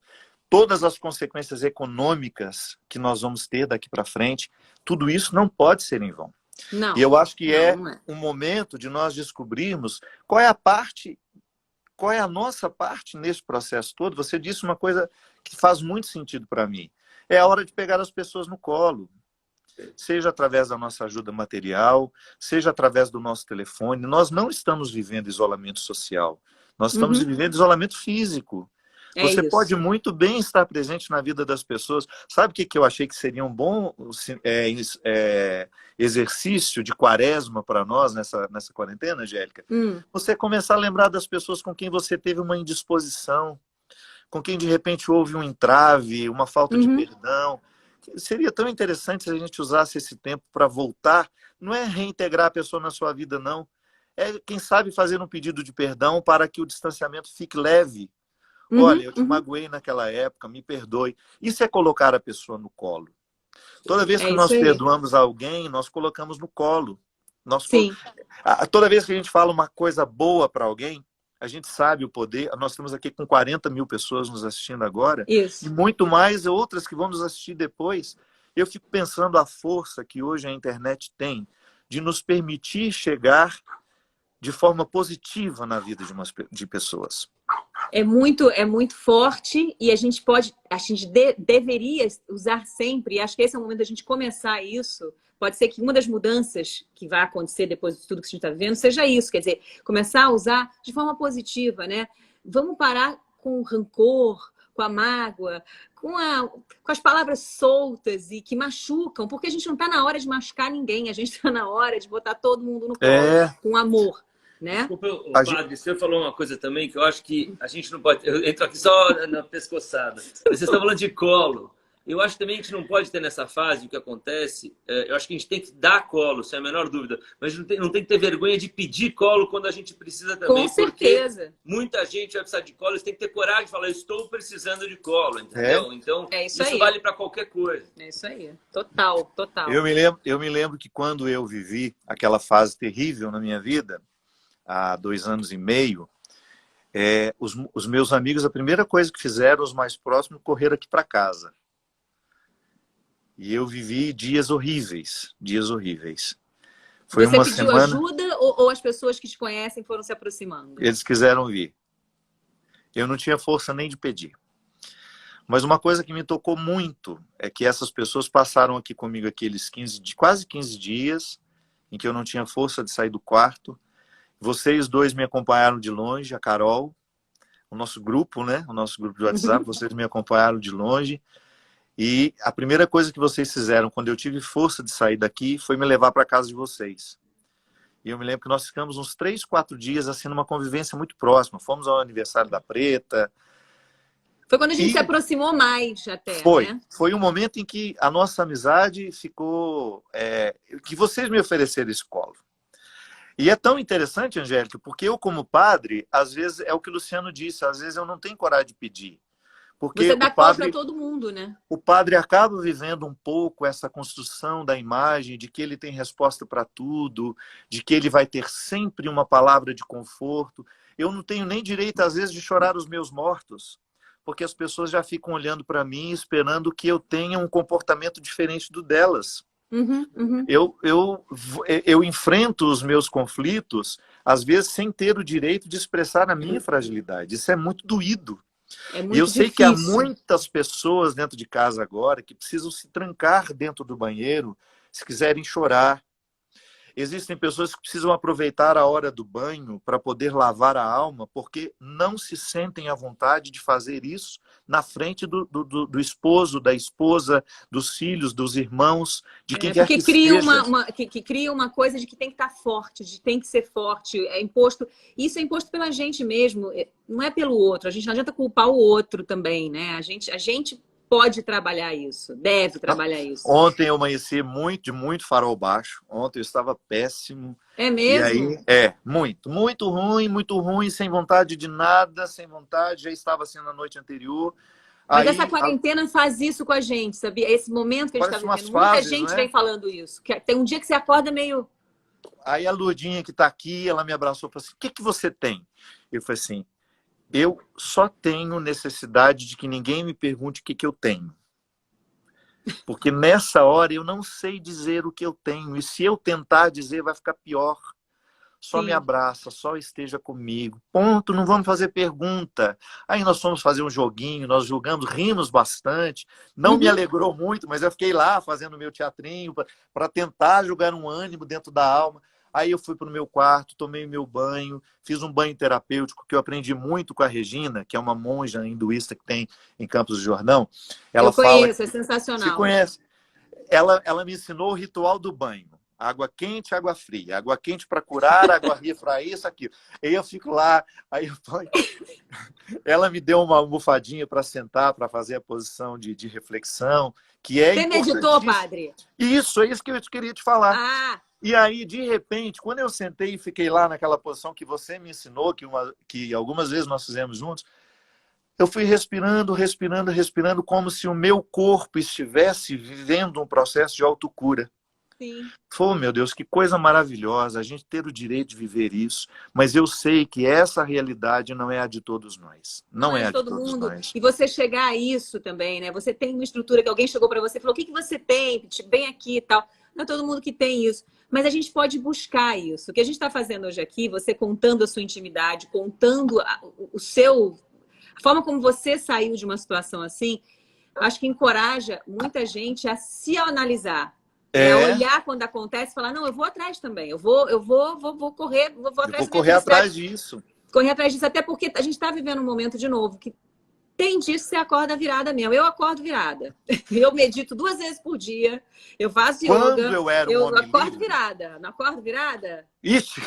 todas as consequências econômicas que nós vamos ter daqui para frente. Tudo isso não pode ser em vão. Não, e eu acho que não é um momento de nós descobrirmos qual é a nossa parte nesse processo todo. Você disse uma coisa que faz muito sentido para mim. É a hora de pegar as pessoas no colo. Seja através da nossa ajuda material, seja através do nosso telefone. Nós não estamos vivendo isolamento social. Nós estamos vivendo isolamento físico. Você pode muito bem estar presente na vida das pessoas. Sabe o que eu achei que seria um bom exercício de quaresma para nós nessa quarentena, Angélica? Você começar a lembrar das pessoas com quem você teve uma indisposição, com quem de repente houve um entrave, uma falta de perdão. Seria tão interessante se a gente usasse esse tempo para voltar. Não é reintegrar a pessoa na sua vida, não. É, quem sabe, fazer um pedido de perdão para que o distanciamento fique leve. Olha, eu te magoei naquela época, me perdoe. Isso é colocar a pessoa no colo. Toda vez que nós perdoamos alguém, nós colocamos no colo. Toda vez que a gente fala uma coisa boa para alguém, a gente sabe o poder. Nós estamos aqui com 40 mil pessoas nos assistindo agora. Isso. E muito mais outras que vão nos assistir depois. Eu fico pensando a força que hoje a internet tem de nos permitir chegar de forma positiva na vida de pessoas. É muito forte e a gente deveria usar sempre, e acho que esse é o momento da gente começar isso. Pode ser que uma das mudanças que vai acontecer depois de tudo que a gente está vivendo seja isso, quer dizer, começar a usar de forma positiva, né? Vamos parar com o rancor, com a mágoa, com as palavras soltas e que machucam, porque a gente não está na hora de machucar ninguém, a gente está na hora de botar todo mundo no colo, com amor. Né? Desculpa, padre, o senhor falou uma coisa também que eu acho que a gente não pode... Eu entro aqui só na pescoçada. Vocês estão falando de colo. Eu acho também que a gente não pode ter nessa fase o que acontece. Eu acho que a gente tem que dar colo, sem a menor dúvida. Mas não tem que ter vergonha de pedir colo quando a gente precisa também. Com certeza. Muita gente vai precisar de colo. Você tem que ter coragem de falar, eu estou precisando de colo, entendeu? Então, isso vale para qualquer coisa. É isso aí. Total. Eu me lembro que quando eu vivi aquela fase terrível na minha vida, há 2 anos e meio, os meus amigos, a primeira coisa que fizeram, os mais próximos, correram aqui para casa. E eu vivi dias horríveis. Foi Você uma pediu semana... ajuda ou as pessoas que te conhecem foram se aproximando? Eles quiseram vir. Eu não tinha força nem de pedir. Mas uma coisa que me tocou muito é que essas pessoas passaram aqui comigo aqueles quase 15 dias em que eu não tinha força de sair do quarto. Vocês dois me acompanharam de longe, a Carol, o nosso grupo, né? O nosso grupo de WhatsApp, vocês me acompanharam de longe. E a primeira coisa que vocês fizeram quando eu tive força de sair daqui foi me levar para casa de vocês. E eu me lembro que nós ficamos uns 3, 4 dias assim numa convivência muito próxima. Fomos ao aniversário da Preta. Foi quando a gente se aproximou mais até, né? Foi um momento em que a nossa amizade ficou... que vocês me ofereceram esse colo. E é tão interessante, Angélica, porque eu, como padre, às vezes, é o que o Luciano disse, às vezes eu não tenho coragem de pedir. Porque você dá colo para todo mundo, né? O padre acaba vivendo um pouco essa construção da imagem de que ele tem resposta para tudo, de que ele vai ter sempre uma palavra de conforto. Eu não tenho nem direito, às vezes, de chorar os meus mortos, porque as pessoas já ficam olhando para mim esperando que eu tenha um comportamento diferente do delas. Eu enfrento os meus conflitos, às vezes, sem ter o direito de expressar a minha fragilidade. Isso é muito doído. E eu sei que há muitas pessoas dentro de casa agora que precisam se trancar dentro do banheiro se quiserem chorar. Existem pessoas que precisam aproveitar a hora do banho para poder lavar a alma, porque não se sentem à vontade de fazer isso na frente do esposo, da esposa, dos filhos, dos irmãos, de quem quer que cria seja. que cria uma coisa de que tem que estar forte, de tem que ser forte, é imposto. Isso é imposto pela gente mesmo, não é pelo outro. A gente não adianta culpar o outro também, né? A gente pode trabalhar isso, deve trabalhar isso. Ontem eu amanheci de muito farol baixo. Ontem eu estava péssimo. É mesmo? E aí, muito ruim, sem vontade de nada, sem vontade. Já estava assim na noite anterior. Mas Aí, essa quarentena faz isso com a gente, sabia? Esse momento que a gente está vivendo, muita gente vem falando isso. Tem um dia que você acorda meio... Aí a Lourdinha que está aqui, ela me abraçou e falou assim, o que você tem? Eu falei assim, eu só tenho necessidade de que ninguém me pergunte o que eu tenho. Porque nessa hora eu não sei dizer o que eu tenho. E se eu tentar dizer, vai ficar pior. Só me abraça, só esteja comigo. Ponto, não vamos fazer pergunta. Aí nós fomos fazer um joguinho, nós jogamos, rimos bastante. Não me alegrou muito, mas eu fiquei lá fazendo meu teatrinho para tentar jogar um ânimo dentro da alma. Aí eu fui para o meu quarto, tomei meu banho, fiz um banho terapêutico que eu aprendi muito com a Regina, que é uma monja hinduísta que tem em Campos do Jordão. Ela eu conheço, fala, é sensacional. Você conhece? Ela me ensinou o ritual do banho. Água quente, água fria. Água quente para curar, água fria para isso, aquilo. Aí eu fico lá, ela me deu uma almofadinha para sentar, para fazer a posição de reflexão, que é Você meditou, padre? Isso, é isso que eu queria te falar. Ah. E aí, de repente, quando eu sentei e fiquei lá naquela posição que você me ensinou, que algumas vezes nós fizemos juntos, eu fui respirando, como se o meu corpo estivesse vivendo um processo de autocura. Sim. Oh, meu Deus, que coisa maravilhosa a gente ter o direito de viver isso, mas eu sei que essa realidade não é a de todos nós. Não é a de todo mundo. Nós. E você chegar a isso também, né? Você tem uma estrutura que alguém chegou para você e falou, o que você tem? Vem aqui e tal. Não é todo mundo que tem isso. Mas a gente pode buscar isso. O que a gente está fazendo hoje aqui, você contando a sua intimidade, contando a forma como você saiu de uma situação assim, acho que encoraja muita gente a se analisar. A olhar quando acontece e falar, não, eu vou atrás também. Eu vou correr, vou atrás. Vou correr atrás disso. Correr atrás disso, até porque a gente está vivendo um momento de novo que tem disso, você acorda virada mesmo. Eu acordo virada. Eu medito 2 vezes por dia. Eu faço yoga. Eu acordo virada. Não acordo virada? Ixi!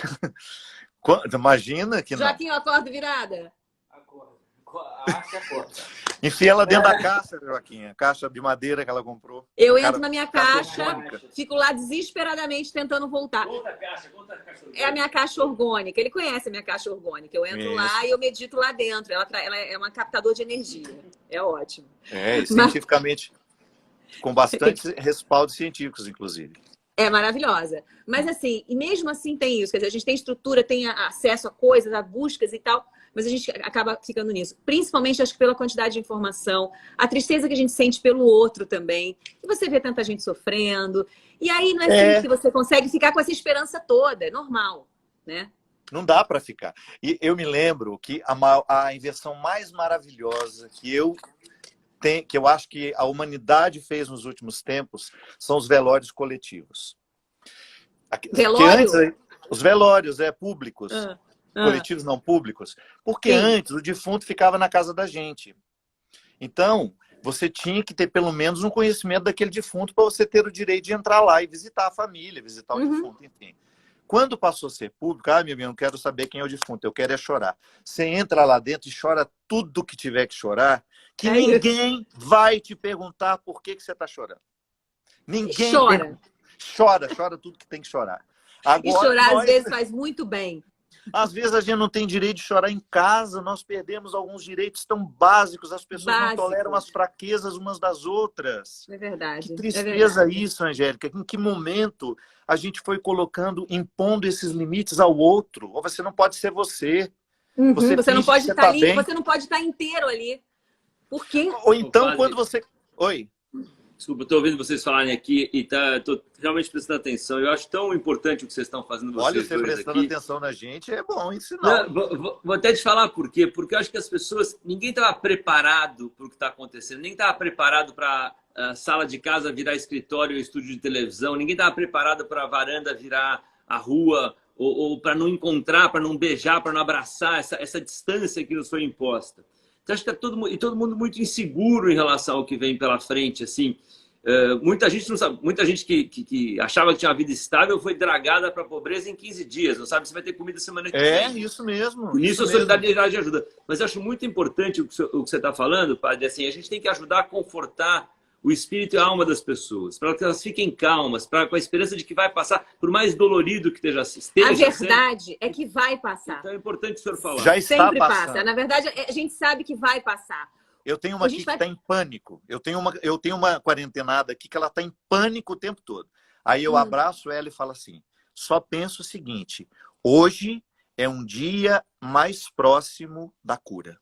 Imagina que não. Joaquim, eu acordo virada? Acordo. Acho que acordo. Enfia ela dentro da caixa, Joaquim. A caixa de madeira que ela comprou. Eu entro na minha caixa, fico lá desesperadamente tentando voltar. Conta a caixa orgânica. É a minha caixa orgânica. Ele conhece a minha caixa orgânica. Eu entro lá e eu medito lá dentro. Ela é uma captador de energia. É ótimo. Cientificamente, com bastante respaldos científicos, inclusive. É maravilhosa. Mas assim, e mesmo assim tem isso. Quer dizer, a gente tem estrutura, tem acesso a coisas, a buscas e tal, mas a gente acaba ficando nisso. Principalmente, acho que pela quantidade de informação, a tristeza que a gente sente pelo outro também. E você vê tanta gente sofrendo. E aí não é sempre que você consegue ficar com essa esperança toda. É normal, né? Não dá para ficar. E eu me lembro que a invenção mais maravilhosa que eu acho que a humanidade fez nos últimos tempos são os velórios coletivos. Velório? Os velórios públicos. Coletivos não públicos. Porque antes o defunto ficava na casa da gente. Então, você tinha que ter pelo menos um conhecimento daquele defunto para você ter o direito de entrar lá e visitar a família, visitar o defunto, enfim. Quando passou a ser público, meu amigo, não quero saber quem é o defunto, eu quero chorar. Você entra lá dentro e chora tudo que tiver que chorar, que ninguém vai te perguntar por que você está chorando. Ninguém chora tudo que tem que chorar. Agora, e chorar às vezes faz muito bem. Às vezes a gente não tem direito de chorar em casa, nós perdemos alguns direitos tão básicos, as pessoas não toleram as fraquezas umas das outras. É verdade. Que tristeza isso, Angélica. Em que momento a gente foi impondo esses limites ao outro? Ou você não pode ser você. Você não pode estar ali, você não pode estar inteiro ali. Por quê? Ou então, quando você... Oi. Desculpa, estou ouvindo vocês falarem aqui e estou realmente prestando atenção. Eu acho tão importante o que vocês estão fazendo. Olha, você prestando atenção na gente é bom ensinar. Vou até te falar por quê. Porque eu acho que as pessoas... Ninguém estava preparado para o que está acontecendo. Ninguém estava preparado para a sala de casa virar escritório ou estúdio de televisão. Ninguém estava preparado para a varanda virar a rua, ou para não encontrar, para não beijar, para não abraçar, essa distância que nos foi imposta. Então, acho que todo mundo muito inseguro em relação ao que vem pela frente, assim. Muita gente não sabe, muita gente que achava que tinha uma vida estável foi dragada para a pobreza em 15 dias, não sabe se vai ter comida semana que vem. É, isso mesmo. Nisso a solidariedade ajuda. Mas eu acho muito importante o que você está falando, padre, assim, a gente tem que ajudar a confortar o espírito e a alma das pessoas, para que elas fiquem calmas, com a esperança de que vai passar, por mais dolorido que esteja. A verdade é que vai passar. Então é importante o senhor falar. Já está Sempre passando. passa. Na verdade, a gente sabe que vai passar. Eu tenho uma aqui que está em pânico. Eu tenho uma quarentenada aqui que ela está em pânico o tempo todo. Aí eu abraço ela e falo assim, só penso o seguinte, hoje é um dia mais próximo da cura.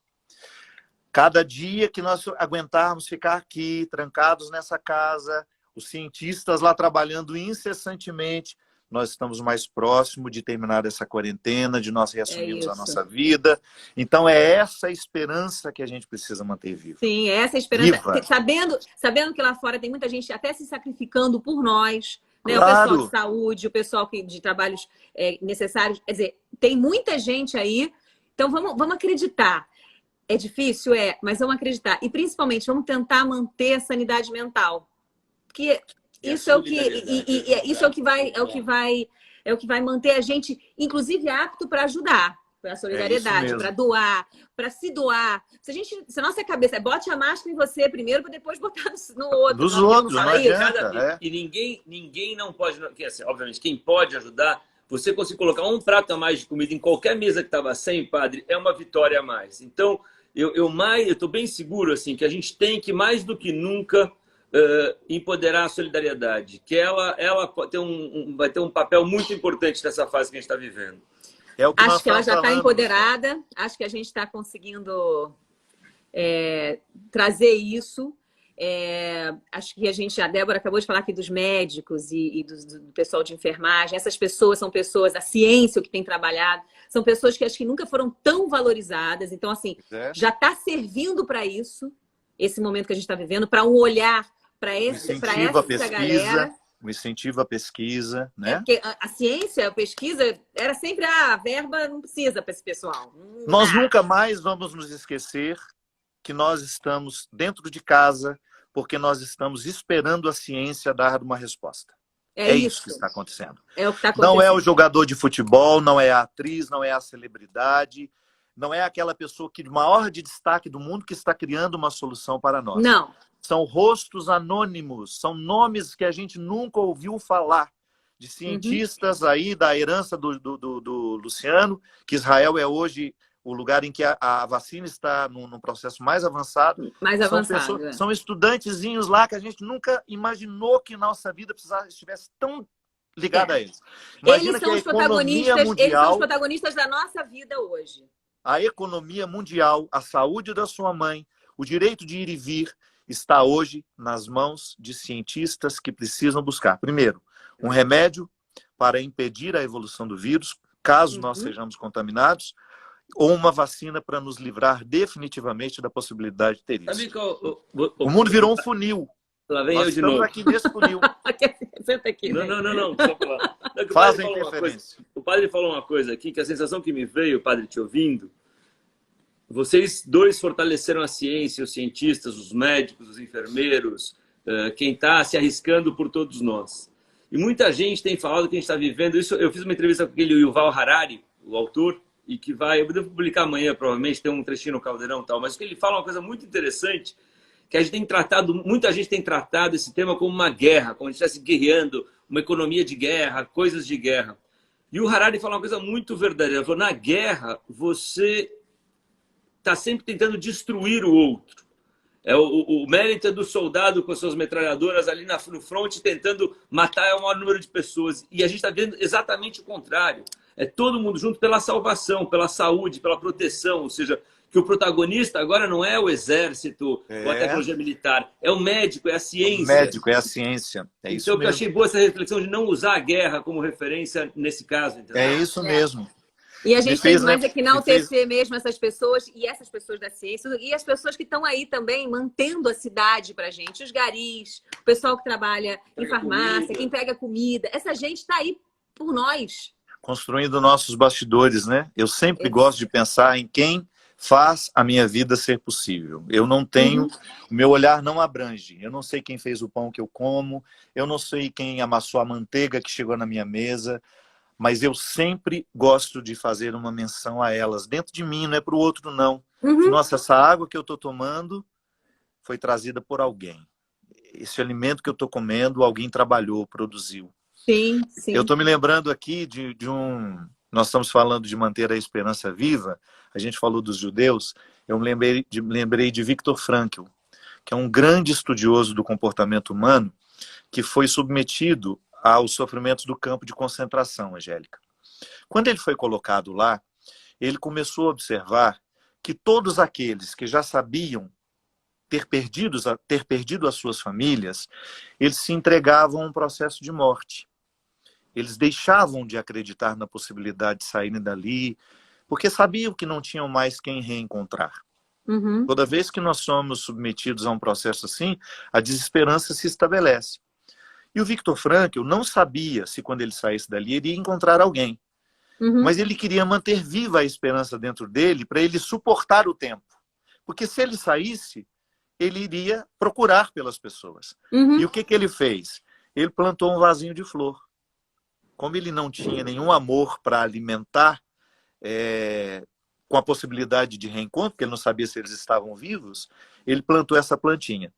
Cada dia que nós aguentarmos ficar aqui, trancados nessa casa, os cientistas lá trabalhando incessantemente, nós estamos mais próximos de terminar essa quarentena, de nós reassumirmos a nossa vida. Então, é essa esperança que a gente precisa manter viva. Sim, é essa esperança. Sabendo que lá fora tem muita gente até se sacrificando por nós, né? Claro. O pessoal de saúde, o pessoal de trabalhos necessários. Quer dizer, tem muita gente aí. Então, vamos acreditar. É difícil? Mas vamos acreditar. E, principalmente, vamos tentar manter a sanidade mental. Porque... Isso é o que vai manter a gente, inclusive, apto para ajudar, para a solidariedade, para doar, para se doar. Se a nossa cabeça bote a máscara em você primeiro, para depois botar no outro. Dos outros, não adianta. E ninguém não pode, assim, obviamente, quem pode ajudar, você conseguir colocar um prato a mais de comida em qualquer mesa que estava sem, padre, é uma vitória a mais. Então, eu estou bem seguro assim, que a gente tem que, mais do que nunca, empoderar a solidariedade, que ela vai ter um papel muito importante nessa fase que a gente está vivendo. Acho que ela já está empoderada, acho que a gente está conseguindo trazer isso. Acho que a Débora acabou de falar aqui dos médicos e do pessoal de enfermagem. Essas pessoas são pessoas, a ciência, o que tem trabalhado, são pessoas que acho que nunca foram tão valorizadas. Então, assim, já está servindo para isso, esse momento que a gente está vivendo, para um olhar para essa galera. O incentivo à pesquisa, né? Porque a ciência, a pesquisa, era sempre a verba não precisa para esse pessoal. Nós nunca mais vamos nos esquecer que nós estamos dentro de casa porque nós estamos esperando a ciência dar uma resposta. É isso que está acontecendo. É o que está acontecendo. Não é o jogador de futebol, não é a atriz, não é a celebridade, não é aquela pessoa que maior de destaque do mundo que está criando uma solução para nós. Não. São rostos anônimos, são nomes que a gente nunca ouviu falar, de cientistas aí da herança do Luciano, que Israel é hoje o lugar em que a vacina está num processo mais avançado. São estudantezinhos lá que a gente nunca imaginou que nossa vida estivesse tão ligada a eles. Eles são os protagonistas da nossa vida hoje. A economia mundial, a saúde da sua mãe, o direito de ir e vir, está hoje nas mãos de cientistas que precisam buscar, primeiro, um remédio para impedir a evolução do vírus, caso nós sejamos contaminados, ou uma vacina para nos livrar definitivamente da possibilidade de ter isso. O mundo virou um funil. Lá vem nós eu de novo. estamos aqui nesse funil. Senta aqui. Não. Só falar. Faz a interferência. O padre falou uma coisa aqui, que a sensação que me veio, padre, te ouvindo, vocês dois fortaleceram a ciência, os cientistas, os médicos, os enfermeiros, quem está se arriscando por todos nós. E muita gente tem falado que a gente está vivendo isso. Eu fiz uma entrevista com aquele Yuval Harari, o autor, e que eu devo publicar amanhã, provavelmente, tem um trechinho no Caldeirão e tal, mas que ele fala uma coisa muito interessante, que muita gente tem tratado esse tema como uma guerra, como se estivesse guerreando, uma economia de guerra, coisas de guerra. E o Harari fala uma coisa muito verdadeira. Ele falou, na guerra, você está sempre tentando destruir o outro. O mérito é do soldado com as suas metralhadoras ali no front, tentando matar o maior número de pessoas. E a gente está vendo exatamente o contrário. É todo mundo junto pela salvação, pela saúde, pela proteção. Ou seja, que o protagonista agora não é o exército ou a tecnologia militar, é o médico, é a ciência. O médico, é a ciência. É isso então, mesmo. Eu achei boa essa reflexão de não usar a guerra como referência nesse caso. Entendeu? É isso mesmo. E a gente tem mais que enaltecer mesmo essas pessoas, e essas pessoas da ciência, e as pessoas que estão aí também mantendo a cidade pra gente, os garis, o pessoal que trabalha em farmácia, quem pega comida, essa gente está aí por nós. Construindo nossos bastidores, né? Eu sempre gosto de pensar em quem faz a minha vida ser possível. Eu não tenho, o meu olhar não abrange. Eu não sei quem fez o pão que eu como, eu não sei quem amassou a manteiga que chegou na minha mesa, mas eu sempre gosto de fazer uma menção a elas. Dentro de mim, não é para o outro, não. Nossa, essa água que eu estou tomando foi trazida por alguém. Esse alimento que eu estou comendo, alguém trabalhou, produziu. Sim, sim. Eu estou me lembrando aqui de um... Nós estamos falando de manter a esperança viva. A gente falou dos judeus. Eu lembrei de Viktor Frankl, que é um grande estudioso do comportamento humano, que foi submetido aos sofrimentos do campo de concentração, Angélica. Quando ele foi colocado lá, ele começou a observar que todos aqueles que já sabiam ter perdido as suas famílias, eles se entregavam a um processo de morte. Eles deixavam de acreditar na possibilidade de saírem dali, porque sabiam que não tinham mais quem reencontrar. Toda vez que nós somos submetidos a um processo assim, a desesperança se estabelece. E o Viktor Frankl não sabia se quando ele saísse dali ele ia encontrar alguém. Mas ele queria manter viva a esperança dentro dele para ele suportar o tempo. Porque se ele saísse, ele iria procurar pelas pessoas. E o que ele fez? Ele plantou um vasinho de flor. Como ele não tinha nenhum amor para alimentar com a possibilidade de reencontro, porque ele não sabia se eles estavam vivos, ele plantou essa plantinha.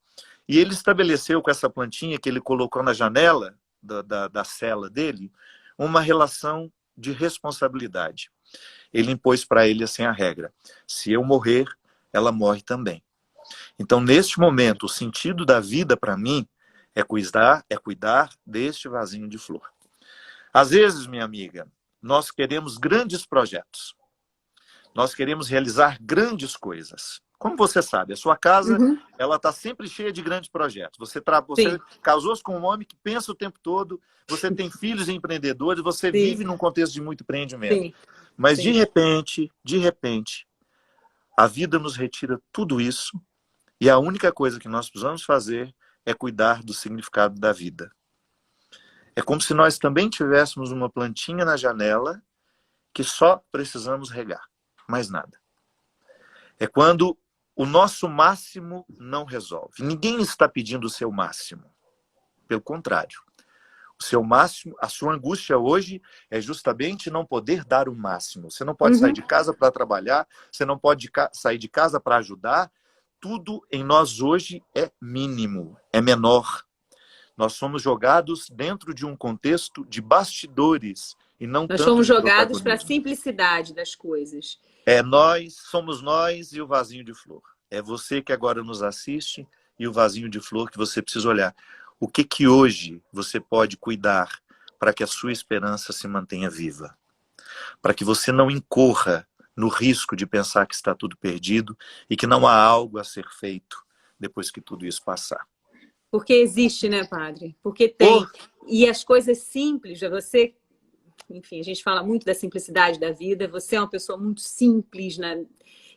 E ele estabeleceu com essa plantinha que ele colocou na janela da cela dele uma relação de responsabilidade. Ele impôs para ele assim a regra: se eu morrer, ela morre também. Então, neste momento, o sentido da vida para mim é cuidar deste vasinho de flor. Às vezes, minha amiga, nós queremos grandes projetos. Nós queremos realizar grandes coisas. Como você sabe, a sua casa ela está sempre cheia de grandes projetos. Você casou-se com um homem que pensa o tempo todo, você tem filhos empreendedores, você vive num contexto de muito empreendimento. Mas, de repente, a vida nos retira tudo isso e a única coisa que nós precisamos fazer é cuidar do significado da vida. É como se nós também tivéssemos uma plantinha na janela que só precisamos regar, mais nada. É quando o nosso máximo não resolve. Ninguém está pedindo o seu máximo. Pelo contrário. O seu máximo, a sua angústia hoje é justamente não poder dar o máximo. Você não pode sair de casa para trabalhar, você não pode sair de casa para ajudar. Tudo em nós hoje é mínimo, é menor. Nós somos jogados dentro de um contexto de bastidores e não tanto de protagonismo. Nós somos jogados para a simplicidade das coisas. Somos nós e o vasinho de flor. É você que agora nos assiste e o vasinho de flor que você precisa olhar. O que hoje você pode cuidar para que a sua esperança se mantenha viva? Para que você não incorra no risco de pensar que está tudo perdido e que não há algo a ser feito depois que tudo isso passar. Porque existe, né, padre? Porque tem. E as coisas simples, você... Enfim, a gente fala muito da simplicidade da vida. Você é uma pessoa muito simples, né?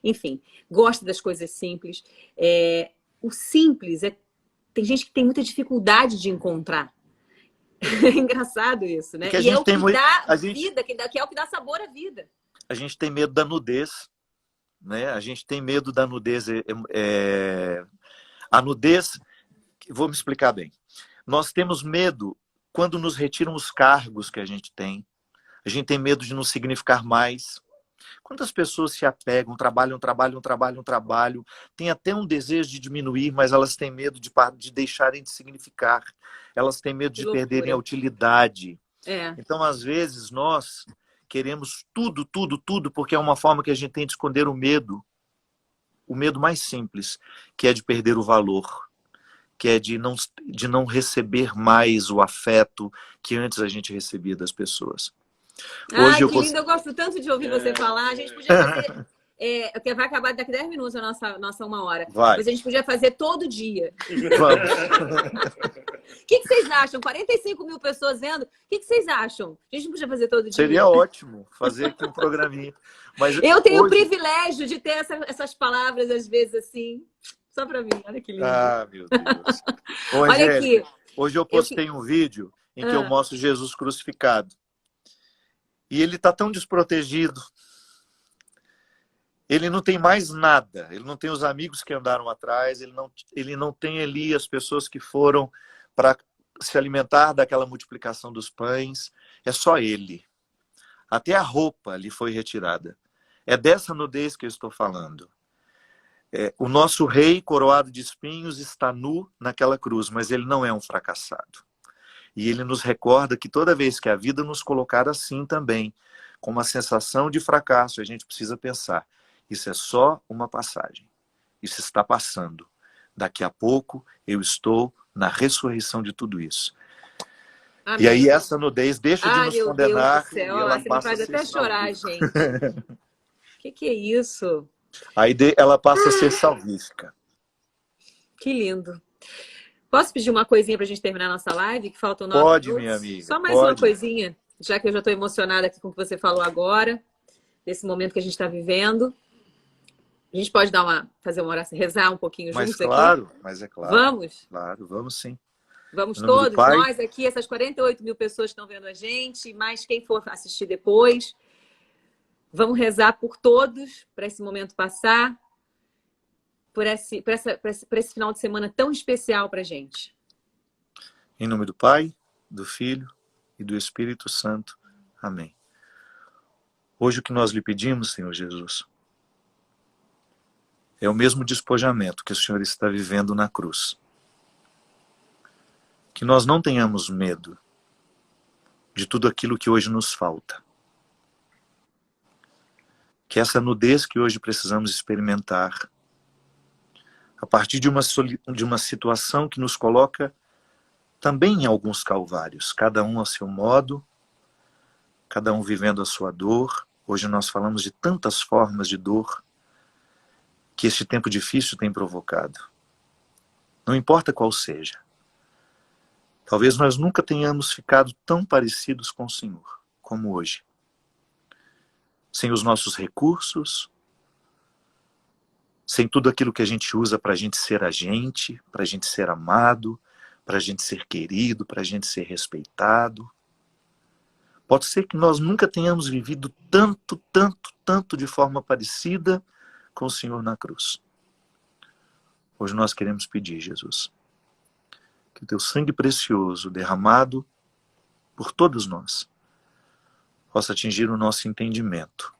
Enfim, gosta das coisas simples. O simples, tem gente que tem muita dificuldade de encontrar. É engraçado isso, né? E é o que dá vida, que é o que dá sabor à vida. A gente tem medo da nudez, né? A gente tem medo da nudez. A nudez... Vou me explicar bem. Nós temos medo quando nos retiram os cargos que a gente tem. A gente tem medo de não significar mais. Quantas pessoas se apegam, trabalham, têm até um desejo de diminuir, mas elas têm medo de deixarem de significar. Elas têm medo de perderem a utilidade. Então, às vezes, nós queremos tudo, porque é uma forma que a gente tem de esconder o medo mais simples, que é de perder o valor, que é de não receber mais o afeto que antes a gente recebia das pessoas. Hoje que lindo, eu gosto tanto de ouvir você falar. A gente podia fazer... Porque vai acabar daqui 10 minutos a nossa 1 hora. Mas a gente podia fazer todo dia. Vamos. O que vocês acham? 45 mil pessoas vendo. O que vocês acham? A gente podia fazer todo dia. Seria ótimo fazer aqui um programinha. Mas eu tenho o privilégio de ter essas palavras, às vezes, assim... Só para mim, olha que lindo. Ah, meu Deus. Olha aqui. Hoje eu postei um vídeo em que eu mostro Jesus crucificado. E ele está tão desprotegido. Ele não tem mais nada. Ele não tem os amigos que andaram atrás. Ele não tem ali as pessoas que foram para se alimentar daquela multiplicação dos pães. É só ele. Até a roupa lhe foi retirada. É dessa nudez que eu estou falando. O nosso rei, coroado de espinhos, está nu naquela cruz, mas ele não é um fracassado. E ele nos recorda que toda vez que a vida nos colocar assim também, com uma sensação de fracasso, a gente precisa pensar, isso é só uma passagem. Isso está passando. Daqui a pouco eu estou na ressurreição de tudo isso. Amém. E aí essa nudez deixa de nos condenar. Deus do céu. E ela passa me faz até chorar, gente. Que é isso? Aí ela passa a ser salvífica. Que lindo. Posso pedir uma coisinha para a gente terminar a nossa live? Que faltam 9 minutos? Pode, minha amiga. Só mais uma coisinha, já que eu já estou emocionada aqui com o que você falou agora, desse momento que a gente está vivendo. A gente pode fazer uma oração, rezar um pouquinho juntos aqui? Mas é claro. Vamos? Claro, vamos sim. Vamos todos, nós aqui, essas 48 mil pessoas que estão vendo a gente, mais quem for assistir depois. Vamos rezar por todos, para esse momento passar, por esse final de semana tão especial para a gente. Em nome do Pai, do Filho e do Espírito Santo. Amém. Hoje o que nós lhe pedimos, Senhor Jesus, é o mesmo despojamento que o Senhor está vivendo na cruz. Que nós não tenhamos medo de tudo aquilo que hoje nos falta. Que essa nudez que hoje precisamos experimentar, a partir de uma situação que nos coloca também em alguns calvários, cada um a seu modo, cada um vivendo a sua dor. Hoje nós falamos de tantas formas de dor que este tempo difícil tem provocado. Não importa qual seja. Talvez nós nunca tenhamos ficado tão parecidos com o Senhor como hoje. Sem os nossos recursos, sem tudo aquilo que a gente usa para a gente ser amado, para a gente ser querido, para a gente ser respeitado. Pode ser que nós nunca tenhamos vivido tanto de forma parecida com o Senhor na cruz. Hoje nós queremos pedir, Jesus, que o teu sangue precioso derramado por todos nós possa atingir o nosso entendimento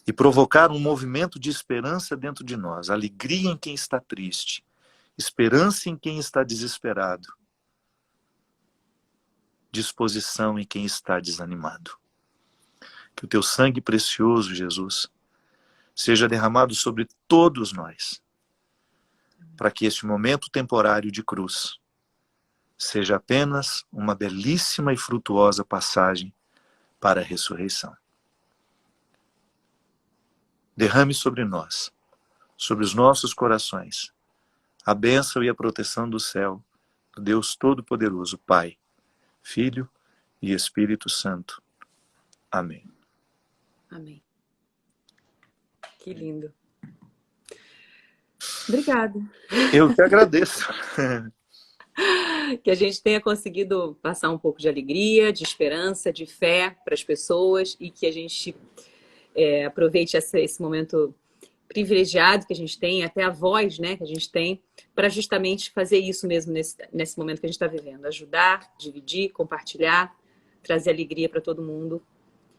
e provocar um movimento de esperança dentro de nós, alegria em quem está triste, esperança em quem está desesperado, disposição em quem está desanimado. Que o teu sangue precioso, Jesus, seja derramado sobre todos nós, para que este momento temporário de cruz seja apenas uma belíssima e frutuosa passagem para a ressurreição. Derrame sobre nós, sobre os nossos corações, a bênção e a proteção do céu, do Deus Todo-Poderoso, Pai, Filho e Espírito Santo. Amém. Amém. Que lindo. Obrigada. Eu que agradeço. Que a gente tenha conseguido passar um pouco de alegria, de esperança, de fé para as pessoas e que a gente aproveite esse momento privilegiado que a gente tem, até a voz, né, que a gente tem, para justamente fazer isso mesmo nesse momento que a gente está vivendo. Ajudar, dividir, compartilhar, trazer alegria para todo mundo.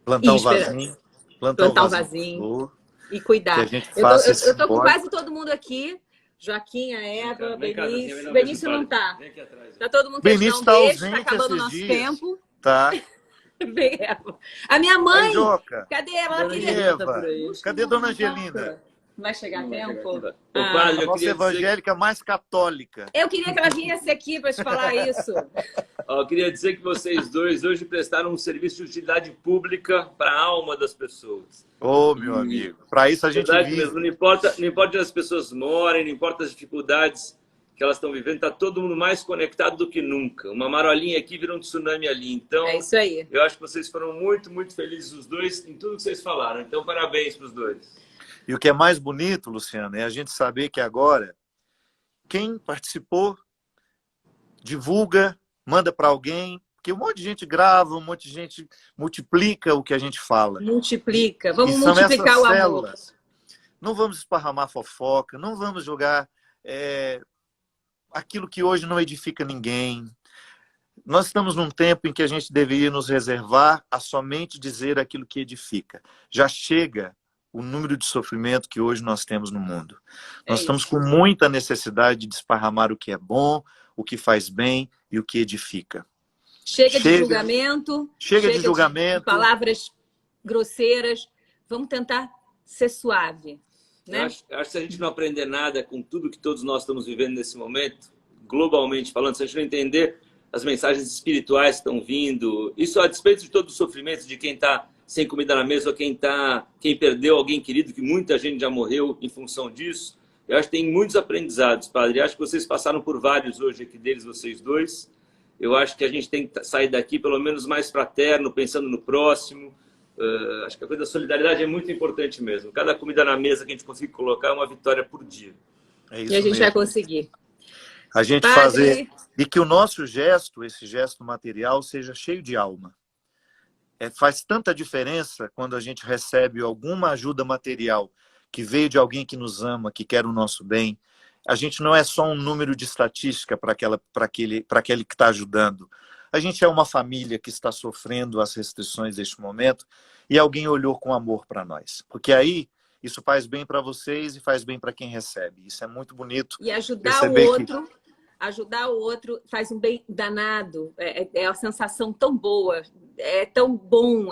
Plantar um vasinho. Plantar um vasinho. E cuidar. Eu tô com quase todo mundo aqui. Joaquim, a Eva, Benício. Benício não tá. Tá todo mundo Benício tá ausente, tá acabando o nosso tempo. Tá. A minha mãe. Joca. Cadê ela? Cadê Dona Angelina? Vai chegar a tempo? A nossa evangélica mais católica. Eu queria que ela viesse aqui para te falar isso. Eu queria dizer que vocês dois hoje prestaram um serviço de utilidade pública para a alma das pessoas. Meu amigo. Para isso a gente vive. Mesmo. Não importa onde as pessoas morem, não importa as dificuldades que elas estão vivendo, está todo mundo mais conectado do que nunca. Uma marolinha aqui vira um tsunami ali. Então, é isso aí. Eu acho que vocês foram muito, muito felizes os dois em tudo que vocês falaram. Então, parabéns para os dois. E o que é mais bonito, Luciano, é a gente saber que agora quem participou divulga, manda para alguém, porque um monte de gente grava, um monte de gente multiplica o que a gente fala. Multiplica. Vamos e são multiplicar essas o amor. células. Não vamos esparramar fofoca, não vamos jogar aquilo que hoje não edifica ninguém. Nós estamos num tempo em que a gente deveria nos reservar a somente dizer aquilo que edifica. Já chega o número de sofrimento que hoje nós temos no mundo. Nós estamos com muita necessidade de desparramar o que é bom, o que faz bem e o que edifica. Chega de julgamento. Chega de julgamento. De palavras grosseiras. Vamos tentar ser suave. Né? Acho que se a gente não aprender nada com tudo que todos nós estamos vivendo nesse momento, globalmente falando, se a gente não entender as mensagens espirituais que estão vindo, isso a despeito de todo o sofrimento de quem está sem comida na mesa, ou quem perdeu alguém querido, que muita gente já morreu em função disso, eu acho que tem muitos aprendizados, padre. Eu acho que vocês passaram por vários hoje aqui deles, vocês dois. Eu acho que a gente tem que sair daqui pelo menos mais fraterno, pensando no próximo. Acho que a coisa da solidariedade é muito importante mesmo. Cada comida na mesa que a gente conseguir colocar é uma vitória por dia. É isso e a gente mesmo. vai conseguir. A gente Padre... fazer... E que o nosso gesto, esse gesto material, seja cheio de alma. Faz tanta diferença quando a gente recebe alguma ajuda material que veio de alguém que nos ama, que quer o nosso bem. A gente não é só um número de estatística para aquele que está ajudando. A gente é uma família que está sofrendo as restrições deste momento e alguém olhou com amor para nós. Porque aí isso faz bem para vocês e faz bem para quem recebe. Isso é muito bonito. E ajudar o outro... Ajudar o outro faz um bem danado, é uma sensação tão boa, é tão bom,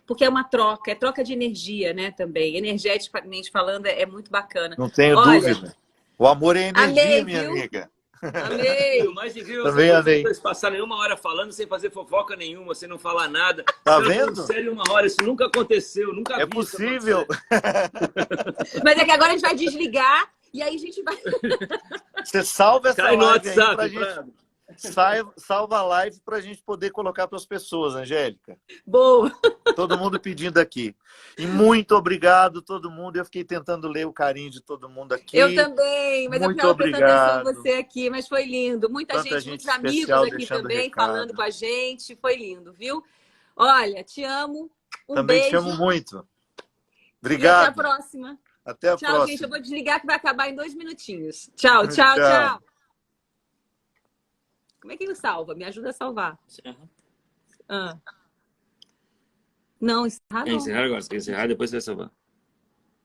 porque é uma troca, é troca de energia, né, também. Energeticamente falando, é muito bacana. Não tenho dúvida. O amor é energia, amei, minha amiga. Amei. O mais incrível é vocês passarem 1 hora falando sem fazer fofoca nenhuma, sem não falar nada. Tá vendo? Sério, 1 hora, isso nunca aconteceu, nunca vi. É possível. Mas é que agora a gente vai desligar. E aí a gente vai... Você salva essa live WhatsApp, pra gente... Salva a live para a gente poder colocar para as pessoas, Angélica. Boa! Todo mundo pedindo aqui. E muito obrigado todo mundo. Eu fiquei tentando ler o carinho de todo mundo aqui. Eu também, mas muito eu ficava prestando atenção em você aqui. Mas foi lindo. Muitos amigos aqui também recado. Falando com a gente. Foi lindo, viu? Olha, te amo. Também beijo. te amo muito. Obrigado. E até a próxima. Até a próxima. Tchau, gente. Eu vou desligar que vai acabar em 2 minutinhos. Tchau, tchau, tchau. Como é que ele salva? Me ajuda a salvar. Não, encerrar não. Encerrar agora. Você quer encerrar, depois você vai salvar.